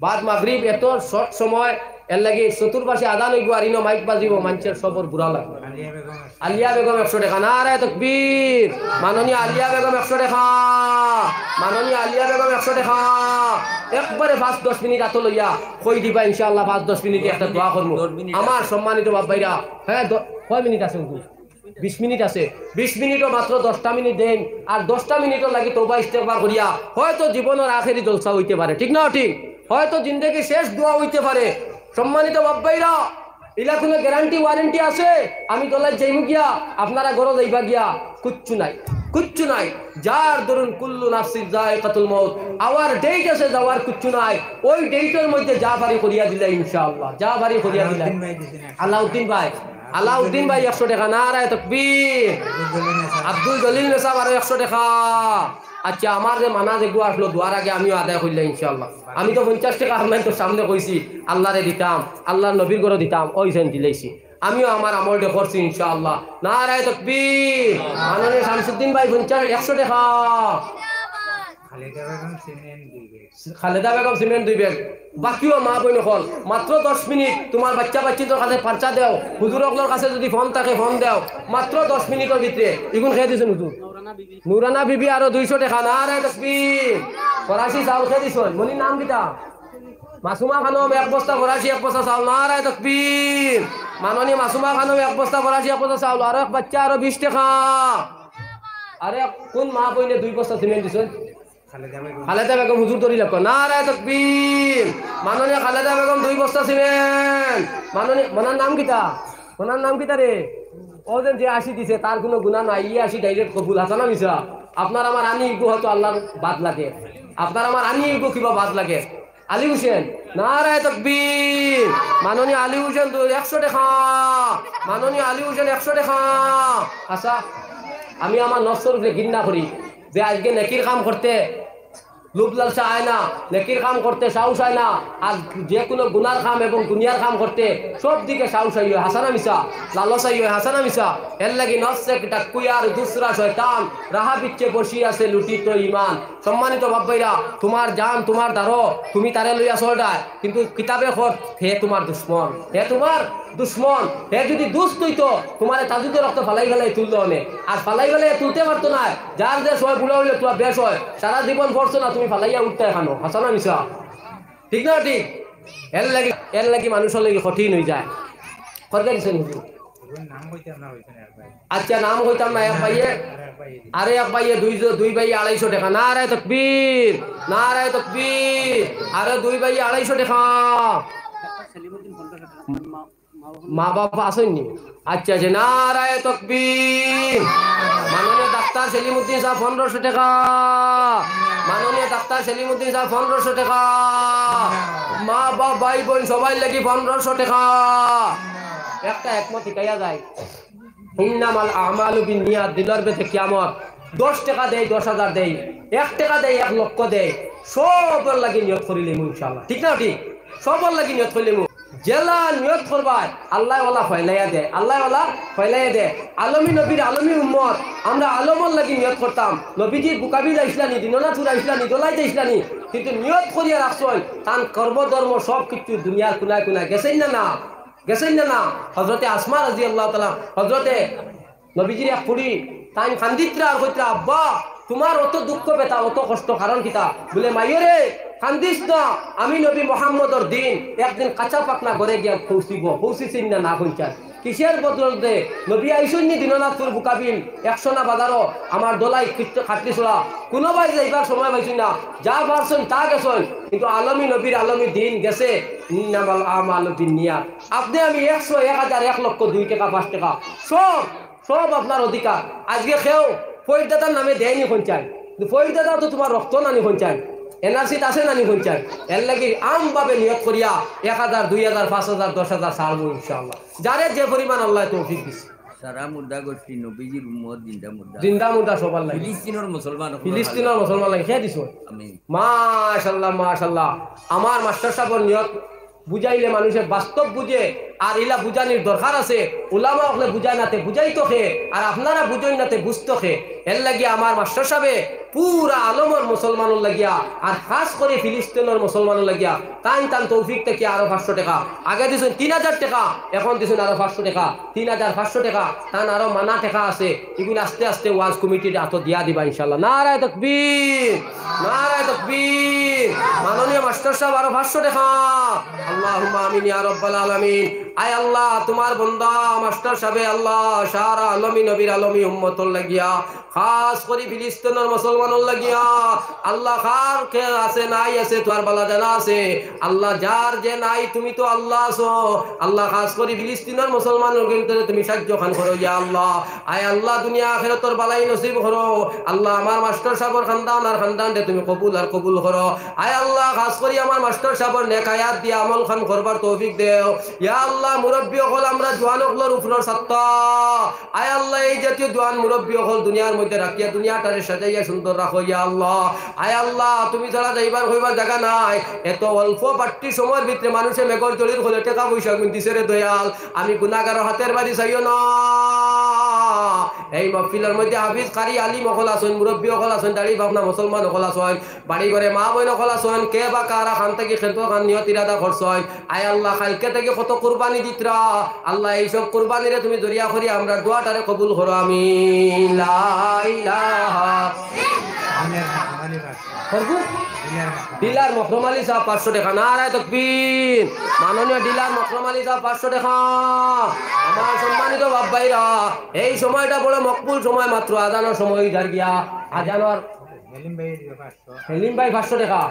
বাদ মাগরিব এত শর্ট সময়, এর লাগি চতুর্পাশে আদান হইব আর ইনো মাইক বাজিব, মানুষের সবর বুড়া লাগবে। আলিয়া বেগম 100 টাকা, নারায়ে তাকবীর। মাননীয় আলিয়া বেগম 100 টাকা, মাননীয় আলিয়া বেগম 100 টাকা। একবারে 5-10 মিনিট আতো লইয়া কই দিবা ইনশাআল্লাহ, 5-10 মিনিটে একটা দোয়া করব। আমার সম্মানিত বাপ ভাইরা, হ্যাঁ কয় মিনিট আছে? 20 মিনিট আছে। 20 মিনিটও মাত্র 10টা মিনিট দেন, আর 10টা মিনিটও লাগি তওবা ইস্তেগফার করিয়া হয়তো জীবনের আখেরি জলসা হইতে পারে, ঠিক না? ঠিক হয়তো জিন্দেগি শেষ দোয়া হইতে পারে। সম্মানিত বাপ ভাইরা, ইলা কোনো গ্যারান্টি ওয়ারেন্টি আছে? আমি তোলাই যাইমু গিয়া আপনারা ঘরে যাইবা গিয়া? কিচ্ছু নাই, কিচ্ছু নাই। যার ধরুন কুল্লু নাফসিন যায়কাতুল মউত, আওয়ার ডেট আছে যাওয়ার, কিচ্ছু নাই। ওই ডেটের মধ্যে যা বাড়ি করিয়া দিলে ইনশাআল্লাহ, যা বাড়ি করিয়া দিলে। আলাউদ্দিন ভাই, আলাউদ্দিন ভাই 100 টাকা, নারায়ে তাকবীর। আব্দুল জলিল নেসাব আরো 100 টাকা। আচ্ছা, আমার যে মানা যেগুলো আসলো দোয়ার আগে আমিও আদায় করলাম ইনশাআল্লাহ। আমি তো 50 টাকা আপনার তো সামনে কইছি, আল্লাহরে দিতাম, আল্লাহর নবীর ঘরে দিতাম, ওই সেন দিলেছি। আমিও আমার আমলটা করছি ইনশাআল্লাহ। নারায়ে তাকবীর। মাননীয় শামসুদ্দিন ভাই 100 টাকা। Khaleda Begum cement 2 bag. বাকিও মা বই নকল মাত্র 10 মিনিট তোমার বাচ্চা বাচ্চিদের কাছে পার্চা দেও, হুজুরকলোর কাছে যদি ফোন থাকে ফোন দেও, মাত্র 10 মিনিটের ভিতরে এগুন খেয়ে দিছেন হুজুর। নুরানা বিবি আরো 200 টাকা, নারায়ে তাকবীর। ফরাসি চাউল খেয়ে দিছেন, মনির নাম কিটা? মাসুমা খানম 1 বস্তা ফরাসি 1 বস্তা চাউল, নারায়ে তাকবীর। মাননীয় মাসুমা খানম 1 বস্তা ফরাসি 1 বস্তা চাউল, আর এক বাচ্চা আরো 20 টাকা। আরে কোন মা বইনে 2 বস্তা সিমেন্ট দিছেন? খালেদা বেগম হুজুর ধরি লাগো, নারায়ে তাকবীর। মাননীয় খালেদা বেগম 2 বস্তা সিমেন্ট। মাননীয় মনার নাম কিটা? মনার নাম কিটা রে? ও যে 80 দিছে তার কোনো গুনাহ নাই, 80 ডাইরেক্ট কবুল, হাসা না মিছা? আপনার আমার আনি ইগো হয়তো আল্লাহর বাদ লাগে, আপনার আমার আনি ইগো কিবা বাদ লাগে। আলী হোসেন, নারায়ে তাকবীর। মাননীয় আলী হোসেন 100 টাকা। মাননীয় আলী হোসেন 100 টাকা। আচ্ছা, আমি আমার নফসের উপরে ঘৃণা করি যে আজকে নেকির কাম করতে লোভ লালসা আয় না, নেকির কাম করতে সাহস আয় না, আর যে কোনো গুনার কাম এবং দুনিয়ার কাম করতে সব দিকে সাহস আই হয়, হাসানা মিশা? লালসাই হয়, হাসানা মিশা? এর লাগি নফসে ডাকুয়ার দুসরা শয়তান রাহা পিচ্ছে বসি আছে লুটিত ইমান। সম্মানিত বাপ ভাইরা, তোমার জান তোমার দারো, তুমি তারে লইয়া চড়ায়, কিন্তু কিতাবে খত হে তোমার দুশ্মন, হে তোমার দুশ্মন। হে যদি দুষ্ট হইতো তোমার তাজুদের রক্ত ফালাই ফেলাই তুললো অনেক, আর ফালাই ফেলাই তুলতে পারতো না। যার যে সময় বুড়া হইলে তোমার বেশ হয়, সারা জীবন পড়ছো না, তুমি ফালাইয়া উঠতে এখানো, হাসানা মিশা? ঠিক না? ঠিক এর লাগি মানুষের লাগি কঠিন হয়ে যায়। করতে দিচ্ছেন হুজুর? আচ্ছা, নাম হইতাম না। এক ভাইয়ে আরে এক ভাইয়ে 2 ভাইয়ে 250 টাকা, নারায়ে তাকবীর, নারায়ে তাকবীর। আরে 2 ভাইয়ে 250 টাকা। মা বাবা আসেননি? আচ্ছা আচ্ছা, নারায়ে তাকবীর। মাননীয় ডাক্তার সেলিমউদ্দিন সাহেব 1500 টাকা। মাননীয় ডাক্তার সেলিমউদ্দিন সাহেব 1500 টাকা। মা বাবা ভাই বোন সবাই লাগি 1500 টাকা। একটা একমত শিখাইয়া যায়, ইন্নামাল আমালু বিন্নিয়াত, দিলের বেতে কিয়ামত 10 টাকা দেয় 10,000 দেয়, 1 টাকা দেয় 1 লক্ষ দেয়, সবর লাগি নিয়ত করিলে ইনশাআল্লাহ। ঠিক না ঠিক? সবর লাগি নিয়ত করিলে জেলা নিয়ত করবাই আল্লাহ ওয়ালা ফয়লাইয়া দে, আল্লাহ ওয়ালা ফয়লাইয়া দে। আলমী নবীর আলমী উম্মত আমরা আলমর লাগি নিয়ত করতাম, নবীজির বুকাবি যাইছিলানি, দিননা চুরা ইসলানি, দোলাই যাইছিলানি, কিন্তু নিয়ত করিয়া রাখছই তান কর্মধর্ম সব কিছু দুনিয়ার কোনায় কোনায় গেছেন না না, গেছেন না না। হযরতে আসমা রাদিয়াল্লাহু তাআলা, হযরতে নবীজির এক কুড়ি তাই খান্দিত্রা আর কইত্রা, আব্বা তোমার অত দুঃখ বেতা অত কষ্ট কারণ কিতা? বলে মাইরে কান্দিস না, আমি নবী মুহাম্মদর দিন একদিন কাঁচা পাকনা ঘরে গিয়া পৌঁছিব, পৌঁছিছেন না না কইছেন। কিসের বদলতে নবী আইসন্নি দিননাথপুর বুকাবিল 100 না বাজারও আমার দোলাই খাটলি ছোড়া কোনোবাই যাইবার সময় পাইছি না, যা পারছেন তা গেছেন, কিন্তু আলমী নবীর আলমী দিন গেছে। ইন্নামাল আমালু বিন্নিয়াত, আপনি আমি 100 1000 1 লক্ষ 2 টাকা 5 টাকা সব সব আপনার অধিকার। আজকে কেউ ফরিদ দাদার নামে দেয়নি পঞ্চায়েত, ফরিদ দাদা তো তোমার রক্ত নানি পঞ্চায়েত, এনআরসিত আছে নানি পঞ্চায়েত, এর লাগি আমভাবে নিয়োগ করিয়া 1000 2000 5000 10,000 ছাড়বো ইনশাআল্লাহ, যারে যে পরিমাণ আল্লাহ তৌফিক দিছে। সারা মুর্দা গোষ্ঠী নবীজির উম্মত জিন্দা মুর্দা সবার লাগে, ফিলিস্তিনের মুসলমান লাগে খেয়ে দিছো। মাশাআল্লাহ মাশাআল্লাহ। আমার মাস্টার সাহেবের নিয়ত বুঝাইলে মানুষের বাস্তব বুঝে, আর ইলা বুঝানির দরকার আছে। উলামা হলে বুঝাই নাতে বুঝাই তো খে, আর আপনারা বুঝাই নাতে বুঝতো খে। এর লাগিয়া আমার মাস্টার সাহেবে পুরা আলমর মুসলমানের লাগিয়া, আর খাস করে ফিলিস্তিনের মুসলমানের লাগিয়া তাই তান তৌফিক থেকে আরো 500 টাকা আগে দিছেন, 3000 টাকা এখন দিছেন আরো 500 টাকা, 3500 টাকা তান আরো মানা টাকা আছে। এগুলো আস্তে আস্তে ওয়াজ কমিটির হাতে দিয়া দিবা ইনশাআল্লাহ। নারায়ে তাকবীর, নারায়ে তাকবীর। মাননীয় মাস্টার সাহেব আরো 500 টাকা। আল্লাহুম্মা আমিন ইয়া রাব্বাল আলামিন। আয় আল্লাহ তোমার বান্দা মাস্টার সাহেব আল্লাহ সারা আলমী নবীর আলমী উম্মতর লাগিয়া, খাস করে ফিলিস্তিনের মুসলমানের লাগিয়া আল্লাহ কার কে আছে নাই আছে তোমার বালা জানা আছে আল্লাহ, যার যে নাই তুমি তো আল্লাহ আছো আল্লাহ। খাস করে ফিলিস্তিনের মুসলমানের কিন্তু তুমি সাহায্য খান করো ইয়া আল্লাহ। আয় আল্লাহ দুনিয়া আখিরাতের বালাই নসিব করো আল্লাহ। আমার মাস্টার সাহেবের খানদান আর খানদানকে তুমি কবুল আর কবুল করো আয় আল্লাহ। খাস করে আমার মাস্টার সাহেবের নেক আয়াত দিয়ে আমল খান করবার তৌফিক দেও ইয়া আল্লাহ। মুরব্বী হল আমরা জওয়ান হলর উপরের সত্তা আয় আল্লাহ, এই জাতীয় জওয়ান মুরব্বী হল দুনিয়ার মধ্যে রাখিয়া দুনিয়াটারে সাজাইয়া সুন্দর রাখো ইয়া আল্লাহ। আয় আল্লাহ তুমি ছাড়া যাইবার হইবার জায়গা নাই, এত অল্প পাট্টি সময়ের ভিতরে মানুষে মেঘর জলির হলে টাকা পয়সা গুনতিছে রে দয়াল। আমি গুনাহগার হাতের বাড়ি চাইও না। এই মহফিলের মধ্যে হাফিজ কারি আলিম অকল আছেন, মুরব্বী অকল আছেন, দাড়ি ভাবনা মুসলমান অকল আছেন, বাড়ি ঘরে মা বোন অকল আছেন, কে বা কারা খান থেকে খেত খান নিয়ত ইরাদা করছেন। আয় আল্লাহ কালকে থেকে কত কুরবানি দিতরা আল্লাহ, এইসব কুরবানিরে তুমি জরিয়া করি আমরা দোয়াটারে কবুল করো আমিন। লা ইলাহা ডিলার মকরম আলী সাহেব 500 টাকা। নারায়ে তাকবীর। মাননীয় ডিলার মকরম আলী সাহেব 500 টাকা। আমার সম্মানিত বাপ ভাইরা এই সময়টা বড় মকবুল সময়, মাত্র আজানের সময় যার গিয়া আজানের হেলিম ভাই 500 টাকা,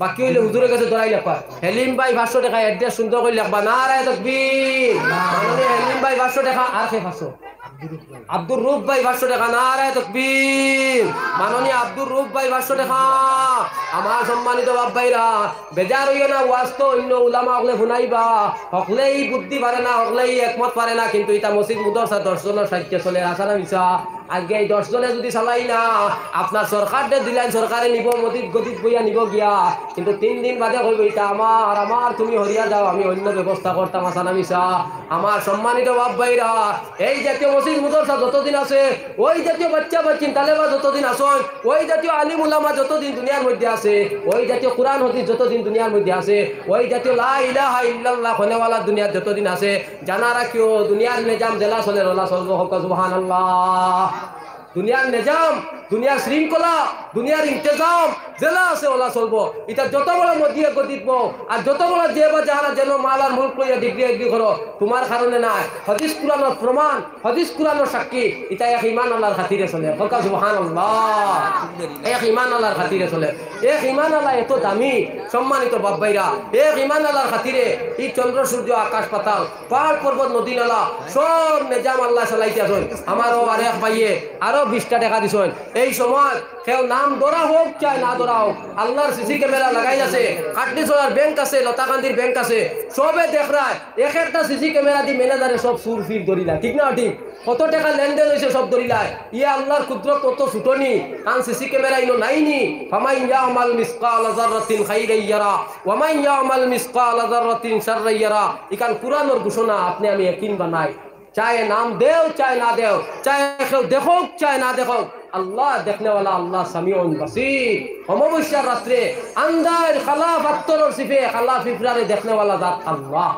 বাকি হইলে হুজুরের কাছে ধরাই লেখা। হেলিম ভাই 500 টাকা, এড্রেস সুন্দর করে লেখবা। নারায়ে তাকবীর। মাননীয় হেলিম ভাই 500 টাকা। আর কে 500? আব্দুর রূপ ভাই 500 টাকা। নারায়ে তাকবীর। মাননীয় আব্দুর রূপ ভাই 500 টাকা। আমার সম্মানিত বাপ ভাইরা বেজার হইও না, ওয়াজ তো অন্য উলামা হকলে শুনাইবা, হকলেই বুদ্ধি পারে না, হকলেই একমত পারে না, কিন্তু এটা মসজিদ মুদরসা 10 জনের সাহায্য চলে আসা না মিশা। আজকে এই 10 জনে যদি চালাই না, আপনার সরকার দিলেন সরকারে নিব মসজিদ গদিত বইয়া নিব গিয়া, কিন্তু 3 দিন বাদে কইব এটা আমার আমার তুমি হরিয়া যাও, আমি অন্য ব্যবস্থা করতাম আসা না মিশা। আমার সম্মানিত বাপ ভাইরা এই জাতীয় মসজিদ মুদরসা যতদিন আছে, ওই জাতীয় বাচ্চা বাচ্চিন তালেবা যতদিন আসন, ওই জাতীয় আলিম উলামা যতদিন দুনিয়ার মধ্যে আছে, ওই জাতীয় কোরআন হাদিস যতদিন দুনিয়ার মধ্যে আছে, ওই জাতীয় লা ইলাহা ইল্লাল্লাহ খনেওয়ালা দুনিয়ার যতদিন আছে, জানা রাখিও দুনিয়ার নিজাম জেলা চলে রলা চলবো। হক সুবহানাল্লাহ। দুনিয়ার নিজাম, দুনিয়ার শৃঙ্খলা, দুনিয়ার ইন্তেজাম জেলা আছে ওলা চলবো। এটা যত বড় মদিয়ে গদিত আর যত বড় যে বা যারা যেন মাল আর মুল্ক লইয়া ডিগ্রি এগ্রি করো, তোমার কারণে নাই। হাদিস কুরআনের প্রমাণ, হাদিস কুরআনের সাক্ষী, এটা এক ইমান আল্লাহর খাতিরে চলে। হক সুবহানাল্লাহ। এক ইমান আল্লাহর খাতিরে চলে। এক ইমান আল্লাহ এত দামি। সম্মানিত বাপ ভাইরা এক ইমান আল্লাহর খাতিরে এই চন্দ্র সূর্য আকাশ পাতাল পাহাড় পর্বত নদী নালা সব নিজাম আল্লাহ চালাইতে আসেন। আমারও আর এক ভাইয়ে আরো 20টা টাকা দিছেন। এই সময় কেউ নাম ধরা হোক চাই না ধরা হোক, আল্লাহর সিসি ক্যামেরা লাগাই আছে, কাটনি চলার ব্যাংক আছে, লতাকান্দির ব্যাংক আছে, সবে দেখ রায় এক একটা সিসি ক্যামেরা দিয়ে ম্যানেজারে সব সুর ফির ধরিলায়, ঠিক না ঠিক? কত টাকা লেনদেন হয়েছে সব ধরিলায়। ইয়ে আল্লাহর কুদরত কত ছুটনি, কারণ সিসি ক্যামেরা ইনো নাইনি। ফামাই ইয়ামাল মিসকাল যাররাতিন খাইরান ইয়ারা ওয়া মান ইয়ামাল মিসকাল যাররাতিন শাররান ইয়ারা। ইকান কুরআনের ঘোষণা আপনি আমি ইয়াকিন বানাই, চায় নাম দেও চায় না দেও, চায় কেউ দেখো চায় না দেখো, আল্লাহ দেখনেওয়ালা, আল্লাহ সামিউন বাসীর। অমাবস্যার রাত্রে আন্দার খালা বাত্তরের সিফে খালা ফিফরারে দেখনেওয়ালা জাত আল্লাহ।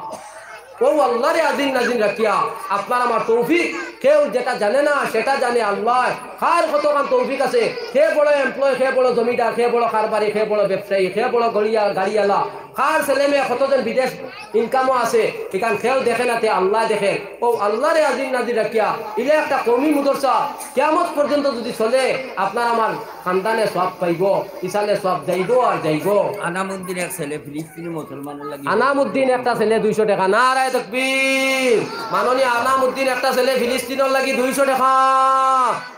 ও আল্লাহরে আজিজ নাজির রাখিয়া আপনার আমার তৌফিক, কেউ যেটা জানে না সেটা জানে আল্লাহ। কার কতক্ষণ তৌফিক আছে, কে বড় এমপ্লয়, কে বড় জমিদার, কে বড় কারবারি, কে বড় ব্যবসায়ী, কে বড় গাড়িওয়ালা, কার ছেলে মেয়ে কতজন বিদেশ ইনকামও আছে, এখান কেউ দেখে না, তে আল্লাহ দেখে। ও আল্লাহরে আজিজ নাজির রাখিয়া ইলে একটা কমি মুদরসা কিয়ামত পর্যন্ত যদি চলে, আপনার আমার খানদানে সব পাইব, ইসালে সব যাইব আর যাইব। আনামুদ্দিন এক ছেলে ফিলিস্তিনি মুসলমানের লাগি, আনামুদ্দিন একটা ছেলে 200 টাকা, নারায়ে তাকবীর। মাননীয় আনামুদ্দিন একটা ছেলে ফিলিস্তিনের লাগি 200 টাকা,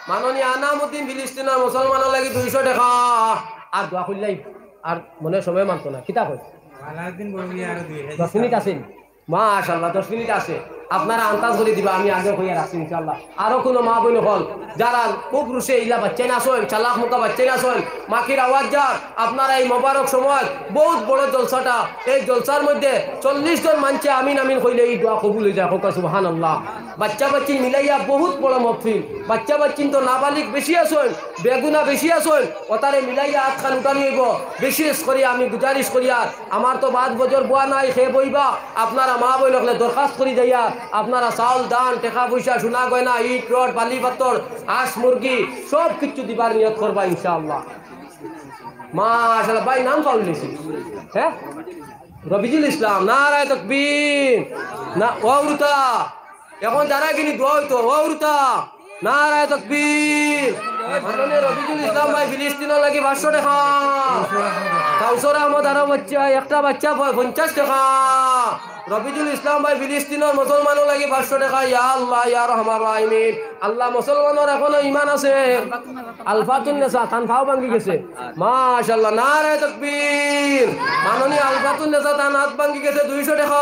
মাননীয় আনামুদ্দিন ফিলিস্তিনের মুসলমানের লাগি 200 টাকা। আর দোয়া করলাই আর মনে সময় মানতো না, কিতা কই 10 মিনিট আছেন, মাশাআল্লাহ 10 মিনিট আছে, আপনারা আন্দাজ করে দিবা, আমি আগে কইয়া রাখছি ইনশাআল্লাহ। আরো কোনো মা বোন হল যারা খুব রুশে ইলা বাচ্চা না শোন, চালাক মুখা বাচ্চা না শোন, মাকির আওয়াজ যার আপনারা এই মোবারক সময় বহুত বড় জলসাটা, এই জলসার মধ্যে 40 জন মানছে আমিন আমিন কইলে এই দোয়া কবুল হয়ে যায়, হোক সুবহানাল্লাহ। বাচ্চা বাচ্চি মিলাইয়া বহুত বড় মহফিল, বাচ্চা বাচ্চিন তো নাবালিক বেশি আসুন, বেগুনা বেশি আসুন, ওতারে মিলাইয়া হাত খান উঠানি হইব। বিশেষ করি আমি গুজারিশ করিয়া, আমার তো বাদ বজর বুয়া নাই, সে বইবা আপনারা মা বই হলে দরখাস্ত করি যাইয়া, আপনারা চাউল দান টাকা পয়সা সোনা গয়না ইট রড বালি পাথর হাঁস মুরগি সব কিছু দিবার নিয়ত করবা ইনশাআল্লাহ। মাশাআল্লাহ ভাই নাম পাউলেছি, হ্যাঁ রবিজুল ইসলাম, নারায়ে তাকবীর। না ওরুতা এখন যারা কিনি দোয়া হইতো, ওরুতা নারায়ে তাকবীর। মাননীয় রবিজুল ইসলাম ভাই ফিলিস্তিনের লাগি 500 টাকা, কাউসর আহমদ আরো বাচ্চা একটা বাচ্চা 50 টাকা, রবিজুল ইসলাম ভাই ফিলিস্তিনের মুসলমানের লাগি 500 টাকা। ইয়া আল্লাহ ইয়া রহমান রাহিমিন, আল্লাহ মুসলমানের এখনো ঈমান আছে। আলফাতুন নেসা তান খাও ভাঙ্গি গেছে, মাশাআল্লাহ নারায়ে তাকবীর। মাননীয় আলফাতুন নেসা তান হাত ভাঙ্গি গেছে 200 টাকা।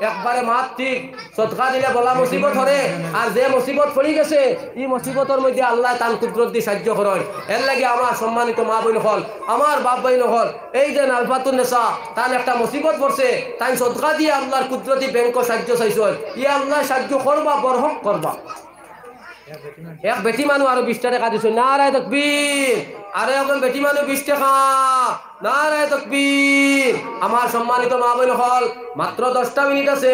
একবারে মাত ঠিক সদকা দিলে বলা মুসিবত হরে, আর যে মুসিবত পড়ি গেছে এই মুসিবতের মধ্যে আল্লাহ তান কুদরত দিয়ে সাহায্য করেন। এর লাগে আমার সম্মানিত মা বোন হল, আমার বাপ বাইন হল, এই যে আলফাতুন নেসা তান একটা মুসিবত পড়ছে, তাই সদকা দিয়ে আল্লাহর কুদরতি ব্যাংক সাহায্য চাইছেন, ই আল্লাহ সাহায্য করবা বরহক করবা। এক বেটি মানুষ আরো 20 টাকা দিছে, নারায়ে তাকবীর। আরে এখন বেটি মানুষ 20 টাকা, নারায়ে তাকবীর। আমার সম্মানিত মা বোন হল মাত্র 10টা মিনিট আছে,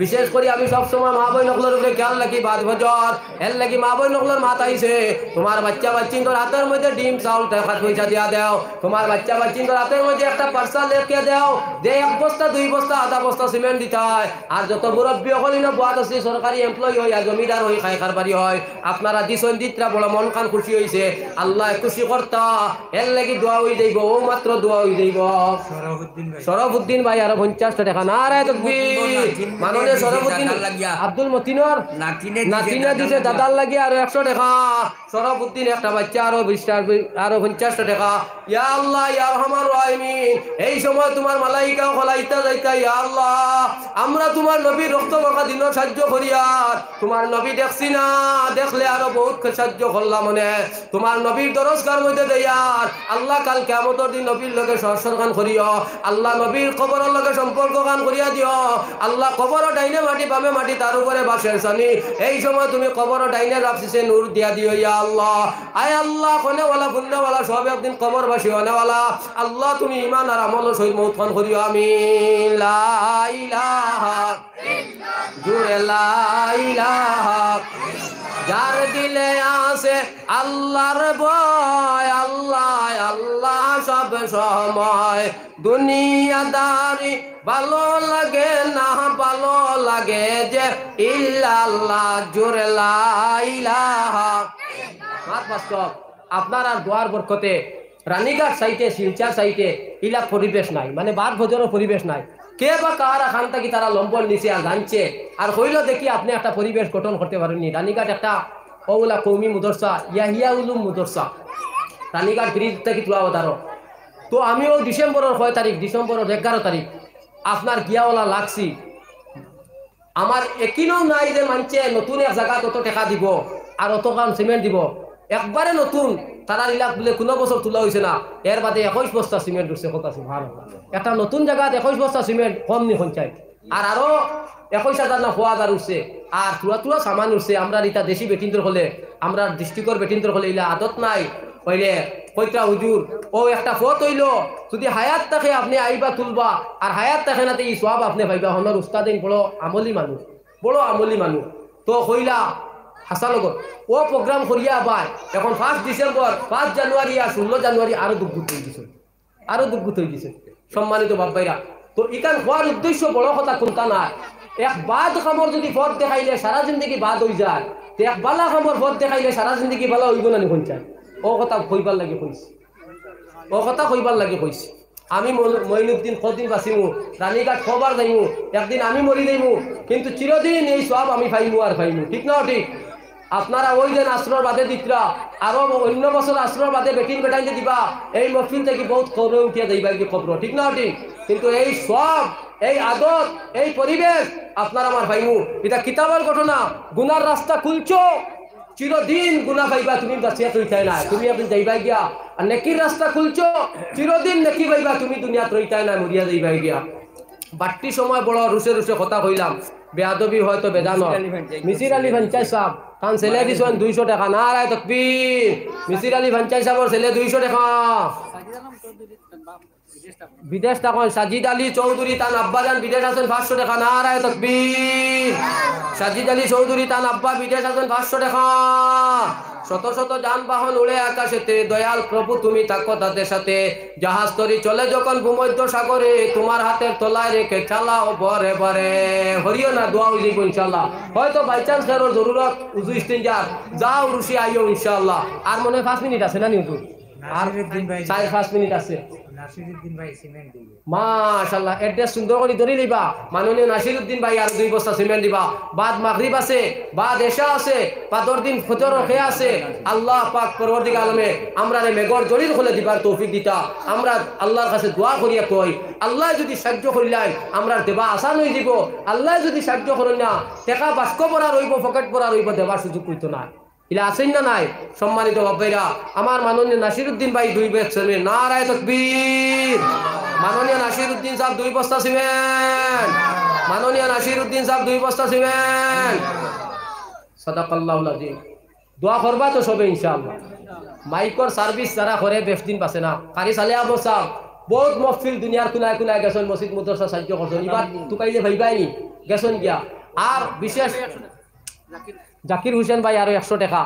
বিশেষ করে আমি সব সময় মা বোন হলের উপরে খেয়াল রাখি, বাদ বজর এর লাগি মা বোন হলের মাত আইছে, তোমার বাচ্চা বাচ্চিন তোর হাতের মধ্যে ডিম চাউল টাকা পয়সা দিয়া দাও, তোমার বাচ্চা বাচ্চিন তোর হাতের মধ্যে একটা পার্সা লেখকে দাও, যে 1 বস্তা 2 বস্তা আধা বস্তা সিমেন্ট দিতে হয়। আর যত মুরব্বী হল না বাদ আছে, সরকারি এমপ্লয়ি হয় আর জমিদার হয়, খায় কারবারি হয়, আপনারা দিছেন দিতরা বড় মন কান খুশি হইছে, আল্লাহ খুশি করতা, এর লাগি দোয়া হই যাইব, ও মাত্র দোয়া হই যাইব। শরফুদ্দিন ভাই আরো 50 টাকা, নারায়ে তাকবীর। মাননীয় শরফুদ্দিন আব্দুল মতিনর নাতিনা দিছে দাদার লাগি আরো 100 টাকা। শরফুদ্দিন একটা বাচ্চা আরো 50 টাকা। ইয়া আল্লাহ ইয়া রহমান রাহিমিন, এই সময় তোমার মালাইকা খলাইতা যাইতা, ইয়া আল্লাহ আমরা তোমার নবীর রক্ত মাখা দিন সাহায্য করিয়ার, তোমার নবী দেখছি না, দেখলে আরো বহুত সাহায্য করলাম মনে, তোমার নবীর দরজগার মধ্যে দেয়ার আল্লাহ কাল কিয়ামতের দিন নবীর লগে সহসর গান করিও, আল্লাহ নবীর কবরের লগে সম্পর্ক গান করিয়া দিও, আল্লাহ কবর ডাইনে মাটি বামে মাটি তার উপরে বাসের সানি, এই সময় তুমি কবর ডাইনে রাখছিছে নূর দিয়া দিও। ইয়া আল্লাহ আয় আল্লাহ কোনেওয়ালা পুণ্যওয়ালা সব একদিন কবর বাসি হনেওয়ালা, আল্লাহ তুমি ইমান আর আমল সহিত মৌত খান করিও, আমিন। লা ইলাহা জুরে লা ইলাহা, যার দিলে আছে আল্লাহর ভয়, আল্লাহ আল্লাহ সব সময়, দুনিয়াদারি ভালো লাগে না, ভালো লাগে যে ইল্লাল্লাহ জুরে লা ইলাহা। আপনার আর দোয়ার বরকতে রানীঘাট সাইটে শিলচর সাইটে ইলা পরিবেশ নাই, মানে বাদ ভোজনের পরিবেশ নাই, কে বা কার খান থেকে তারা লম্বন নিচে আর জানছে আর হইল দেখি আপনি একটা পরিবেশ গঠন করতে পারেননি। রানীঘাট একটা ওগুলা কৌমি মুদরসা ইয়াহিয়া উলুম মুদরসা রানীঘাট ব্রিজ থেকে তোলা ওদারো। তো আমিও ডিসেম্বরের 6 তারিখ ডিসেম্বরের 11 তারিখ আপনার গিয়াওয়ালা লাগছি। আমার একিনও নাই যে মানছে নতুন এক জায়গা অত টাকা দিব আর অত কাম সিমেন্ট দিব, একবারে নতুন তারা ইলাক বলে কোনো বছর তোলা হয়েছে না, এর বাদে 21 বস্তা সিমেন্ট উঠছে। কথা আছে ভালো একটা নতুন জায়গায় 21 বস্তা সিমেন্ট কম নি পঞ্চায়েত আর আরো 21,000 না 4,000 উঠছে। আর তুলা সামান উঠছে। আমরা এটা দেশি বেটিন্দ্র হলে আমরা ডিস্ট্রিক্টর বেটিন্দ্র হলে ইলা আদত নাই হইলে কইটা হুজুর ও একটা ফত হইল যদি হায়াত থাকে আপনি আইবা তুলবা আর হায়াত থাকে না এই সব আপনি ভাইবা হনার উস্তাদিন বড় আমলি মানুষ, বড় আমলি মানুষ। তো কইলা হাসানগর ও প্রোগ্রাম করিয়া আবার এখন 1 ডিসেম্বর 5 জানুয়ারি আর 16 জানুয়ারি আরো দুর্গুত হয়ে গেছে, আরো দুর্গুত হয়ে গেছে সম্মানিত বাপ্পাইরা। তো এখান হওয়ার উদ্দেশ্য বড় কথা কোনটা না, এক বাদ খামর যদি পথ দেখাইলে সারা জিন্দগি বাদ হয়ে যায়, তো এক বালা খামর পথ দেখাইলে সারা জিন্দগি বালা হইব না নিখন চাই। ও কথা কইবার লাগে কইছি, ও কথা কইবার লাগে কইছি। আমি মঈনুদ্দিন কদিন বাঁচিমু, রানীঘাট খবর যাইমু, একদিন আমি মরি যাইমু, কিন্তু চিরদিন এই সব আমি পাইমু আর পাইমু। ঠিক না ঠিক? আপনারা ওই যে আশ্রয় বাদে দিতরা আরো অন্য বছর আশ্রয় বাদে বেটিন বেটাই যে দিবা এই মফিল থেকে বহুত কবরে উঠিয়া যাইবা কি খবর। ঠিক না ঠিক? কিন্তু এই সব এই আদত এই পরিবেশ আপনার আমার পাইমু। এটা কিতাবের ঘটনা। গুনার রাস্তা খুলছো চিরদিন গুনা পাইবা, তুমি বাঁচিয়া রইতাই না, তুমি আপনি যাইবা গিয়া। আর নেকির রাস্তা খুলছো চিরদিন নেকি পাইবা, তুমি দুনিয়াত রইতাই না, মরিয়া যাইবা গিয়া। বাট্টি সময় বড় রুসে রুসে কথা কইলাম, বেয়াদবি হয়তো বেদানো। মিসির আলী ভাঞ্চাই সাহ কারণ ছেলে দিছেন 200 টাকা। নারায় তাকবীর। মিসির আলী ভাঞ্চাই সাহেবের ছেলে 200 টাকা বিদেশ তখন। সাজিদ আলী চৌধুরী তান আব্বা যান বিদেশ আছেন 500 টাকা। নারায় তাকবীর। সাজিদ আলী চৌধুরী তান আব্বা বিদেশ আছেন 500 টাকা। শত শত যানবাহন উড়ে আকাশেতে, দয়াল প্রভু তুমি থাকো তাদের সাথে। জাহাজ তরি চলে যখন ভূমধ্য সাগরে, তোমার হাতের তলায় রেখে চালাও বরে বরে। হরিও না দোয়া উজিব ইনশাআল্লাহ। হয়তো বাই চান্স কারোর জরুরত উজু ইস্তিনজার যাও রুশি আইও ইনশাআল্লাহ। আর মনে 5 মিনিট আছে না নিউটু? আর 4-5 মিনিট আছে। নাসিরউদ্দিন ভাই সিমেন্ট দিবে মাশাআল্লাহ। এড্রেস সুন্দর করে ধরে লইবা। মাননীয় নাসিরউদ্দিন ভাই আর 2 বস্তা সিমেন্ট দিবা। বাদ মাগরিব আছে, বাদ এশা আছে, বাদর দিন ফজর কে আছে। আল্লাহ পাক পরওয়ারদিগার আলমে আমরারে মেঘর জলিল খুলে দিবার তৌফিক দিতা। আমরা আল্লাহর কাছে দোয়া করিয়া কই আল্লাহ যদি সাহায্য করিলেন আমরা দেবা আসান হয়ে যাব। আল্লাহ যদি সাহায্য করেন না টাকা বাস্ক পড়া রইব, পকেট পড়া রইব, দেবার সুযোগ হইতো না। ইলা আছেন না নাই? সম্মানিত বাবাইরা, আমার মাননীয় নাসিরউদ্দিন ভাই 2 ব্যাগ সিমেন্ট। নারায়ে তাকবীর। মাননীয় নাসিরউদ্দিন সাহেব 2 বস্তা সিমেন্ট। মাননীয় নাসিরউদ্দিন সাহেব 2 বস্তা সিমেন্ট। সাদাকাল্লাহুল আযীম। দোয়া করবা তো সবে ইনশাআল্লাহ। মাইকর সার্ভিস যারা করে বেশ দিন পাছে না। কারি সালে আবু সাহেব বহুত মহফিল দুনিয়ার কোনায় কোনায় গেছেন, মসজিদ মাদ্রাসা সাহায্য করছেন। এবার তুকাইলে ভাইবাইনি গেছেন গিয়া। আর বিশেষ জাকির হোসেন ভাই আরো 100 টাকা।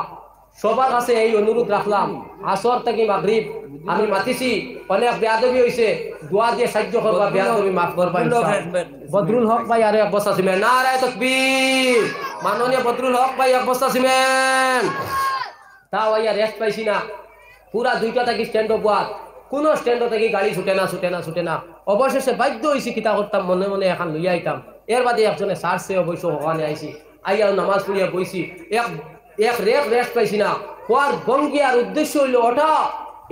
সবার কাছে এই অনুরোধ রাখলাম, আসর থেকে মাগরিব আমি মাতিছি, অনেক বেয়াদবি হয়েছে, দোয়া দিয়ে সাহায্য করবা, বেয়াদবি মাফ করবা ইনশাআল্লাহ। বদরুল হক ভাই আরো 1 বস্তা সিমেন্ট। নারায়ে তাকবীর। মাননীয় বদরুল হক ভাই 1 বস্তা সিমেন্ট। তাও আইয়া রেস্ট পাইছি না, পুরা 2টা থেকে স্ট্যান্ড অফ ওয়ার্ক, কোন স্ট্যান্ড থেকে গাড়ি ছুটে না। অবশেষে বাধ্য হয়েছি কিতা করতাম, মনে মনে এখন লইয়া আইতাম। এর বাদে একজনে সারছে অবশ্য ওখানে আইছি, আইয়া নামাজ পড়িয়া বইছি। এক রেস্ট পাইছি না। হওয়ার ভঙ্গি আর উদ্দেশ্য হইল ওঠা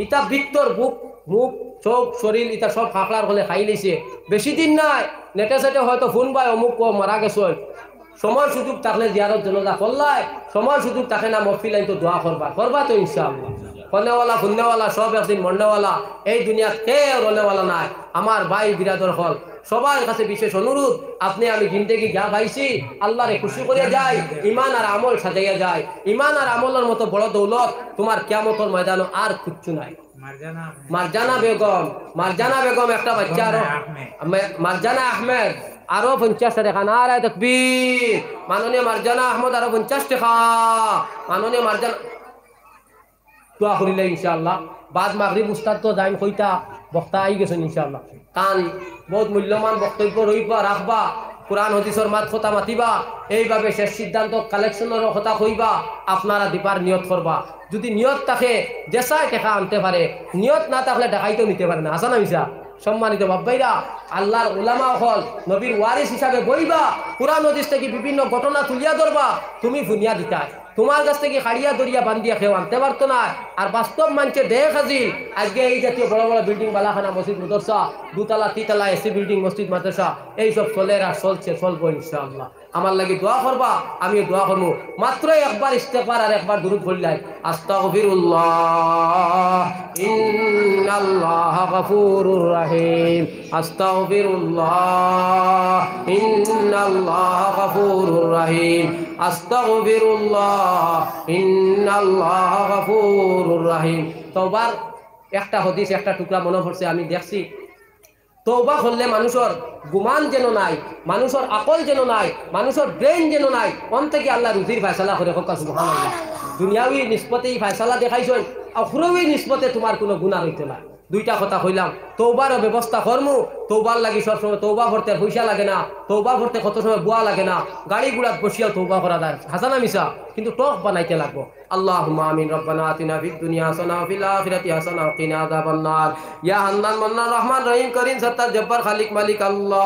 ইটা ভিতর বুক মুখ চোখ শরীর ইটা সব খাকলার হলে খাই লইছে। বেশি দিন নাই, নেটে সেটে হয়তো ফোন পাই অমুক মারা গেছে। সময় সুযোগ থাকলে জিয়ারত জনতা করলাই, সময় সুযোগ থাকে না মহফিল আইন তো দোয়া করবা তো ইনশাআল্লাহ। কনেওয়ালা ফুন্নেওয়ালা সব একদিন মন্ডেওয়ালা, এই দুনিয়াত কে রনেওয়ালা নাই। আমার ভাই বিরাদর হল সবার কাছে বিশেষ অনুরোধ, আপনি আমি জিন্দেগি যা পাইছি আল্লাহরে খুশি করিয়া যাই, ইমান আর আমল সাজাইয়া যায়। ইমান আর আমলের মতো বড় দৌলত তোমার কিয়ামতের ময়দানে আর কিচ্ছু নাই। মারজানা বেগম একটা বাচ্চা, আরো মারজানা আহমেদ আরো 50 টাকা। নারায়ে তাকবীর। মাননীয় মারজানা আহমদ আরো 50 টাকা। মাননীয় মারজানা দোয়া করিলে ইনশাআল্লাহ। বাদ মাগরিব উস্তাদ তো যাইম কইতা বক্তা আই গেছেন ইনশাআল্লাহ। কান বহুত মূল্যবান বক্তব্য রইবা, রাখবা, কোরআন হাদিসের মাত কথা মাতিবা, এইভাবে শেষ সিদ্ধান্ত কালেকশনের কথা কইবা। আপনারা দিবার নিয়ত করবা। যদি নিয়ত থাকে যেসাই টাকা আনতে পারে, নিয়ত না থাকলে টাকাইতেও নিতে পারে না। আসা না মিশা? সম্মানিত বাব্বাইরা, আল্লাহর উলামা হল নবীর ওয়ারিস হিসাবে বইবা, কোরআন হাদিস থেকে বিভিন্ন ঘটনা তুলিয়া ধরবা। তুমি ফুনিয়া দিতা তোমার কাছ থেকে খাড়িয়া দরিয়া বান্ধিয়া খেয়ে আনতে পারতো না। আর বাস্তব মানছে দেখ হাজির আজকে এই জাতীয় বড় বড় বিল্ডিং বালাখানা মসজিদ মাদ্রাসা দুতলা তিতলা এসি বিল্ডিং মসজিদ মাদ্রাসা এইসব চলে আর চলবো ইনশাআল্লাহ। আমার লাগি দোয়া করবা, আমি দোয়া করবো। মাত্র একবার ইস্তেগফার আর একবার দুরূদ পড়লাই, আস্তাগফিরুল্লাহ ইন্নাল্লাহা গফুরুর রহিম, আস্তাগফিরুল্লাহ ইন্নাল্লাহা গফুরুর রহিম, আস্তাগফিরুল্লাহ ইন্নাল্লাহা গফুরুর রহিম। তওবার একটা হাদিস একটা টুকরা মনে পড়ছে, আমি দেখছি তওবা করলে মানুষের গুমান যেন নাই, মানুষের আকল যেন নাই, মানুষের ব্রেন যেন নাই, কোন থেকে আল্লাহ রুজির ফয়সালা করে হোক সুবহানাল্লাহ। দুনিয়াবি নিসবতে ফয়সালা দেখাইছেন, আখিরাবি নিসবতে তোমার কোনো গুনাহ হইতে না। দুইটা কথা কইলাম, তওবারও ব্যবস্থা করমু। তওবার লাগি সবসময় তওবা করতে পয়সা লাগে না, তওবা করতে কত সময় বুয়া লাগে না, গাড়ি গুড়াত বসিয়াও তওবা করা যায়, হাসানা মিশা কিন্তু টক বানাইতে লাগবো। আল্লাহুম্মা আমিন। রব্বানা আতিনা ফিদ দুনিয়া হাসানা ওয়া ফিল আখিরাতি হাসানা ওয়া কিনা আযাবান নার। ইয়া হান্নান মান্নান রহমান রহিম করিম সত্তার জব্বার খালিক মালিক আল্লাহ,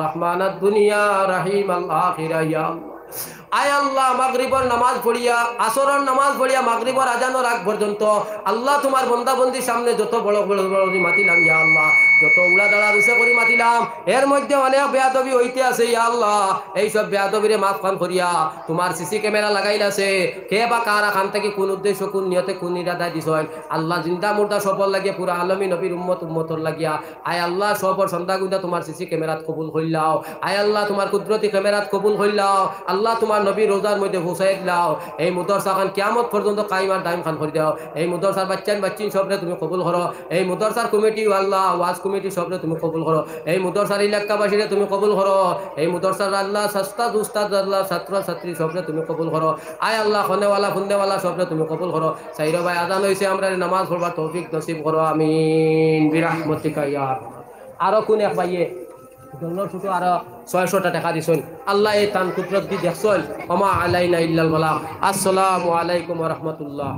রহমানাদ দুনিয়া রহিম আল আখিরা। ইয়া আয় আল্লাহ, মাগরিবের নামাজ পড়িয়া আসরের নামাজ পড়িয়া মাগরিবের আজানের আগ পর্যন্ত আল্লাহ তোমার বন্দাবন্দির সামনে যত বড় বড় বড় মাতিলাম ইয়া আল্লাহ, যত উড়া দাঁড়া রুষে করে মাতিলাম, এর মধ্যে অনেক বেয়াদবি হইতে আছে ইয়া আল্লাহ। এইসব বেয়াদবিরে মাফ খান করিয়া তোমার সিসি ক্যামেরা লাগাইলাছে, কে বা কার খান থেকে কোন উদ্দেশ্য কোন নিয়তে কোন ইরাদায় দিছেন আল্লাহ, জিন্দা মুর্দা সবর লাগিয়া পুরা আলমী নবীর উম্মতর লাগিয়া আয় আল্লাহ সবর সন্ধ্যা গুন্দা তোমার সিসি ক্যামেরাত কবুল হইলাও। আয় আল্লাহ তোমার কুদরতি ক্যামেরাত কবুল হইলাও। আল্লাহ তোমার নবী রোজার মধ্যে হুসাইদ লাও। এই মুদরসা খান কিয়ামত পর্যন্ত কাইমার দাইম খান করে দাও। এই মুদরসার বাচ্চিন সবরে তুমি কবুল করো। এই মুদরসার কমিটি আল্লাহ ওয়াজ কমিটি সবরে তুমি কবুল করো। এই মুদরসার এলাকাবাসীরে তুমি কবুল করো। এই মুদরসার আল্লাহ সস্তাদ উস্তাদ আল্লাহ ছাত্র ছাত্রী সবরে তুমি কবুল করো। আয় আল্লাহ খনেওয়ালা ফুন্দেওয়ালা সবরে তুমি কবুল করো। সাইর ভাই আজান হইছে, আমরা নামাজ পড়বার তৌফিক নসিব করো, আমিন বিরহমতিকা ইয়া আরহাম। আরো কোন এক ভাইয়ে দলের ছোট আরো 600টা টাকা দিছেন, আল্লাহ এই তান কুদরত দি দেখছেন। ওমা আলাইনা ইল্লাল বালাগ। আসসালামু আলাইকুম ওয়া রাহমাতুল্লাহ।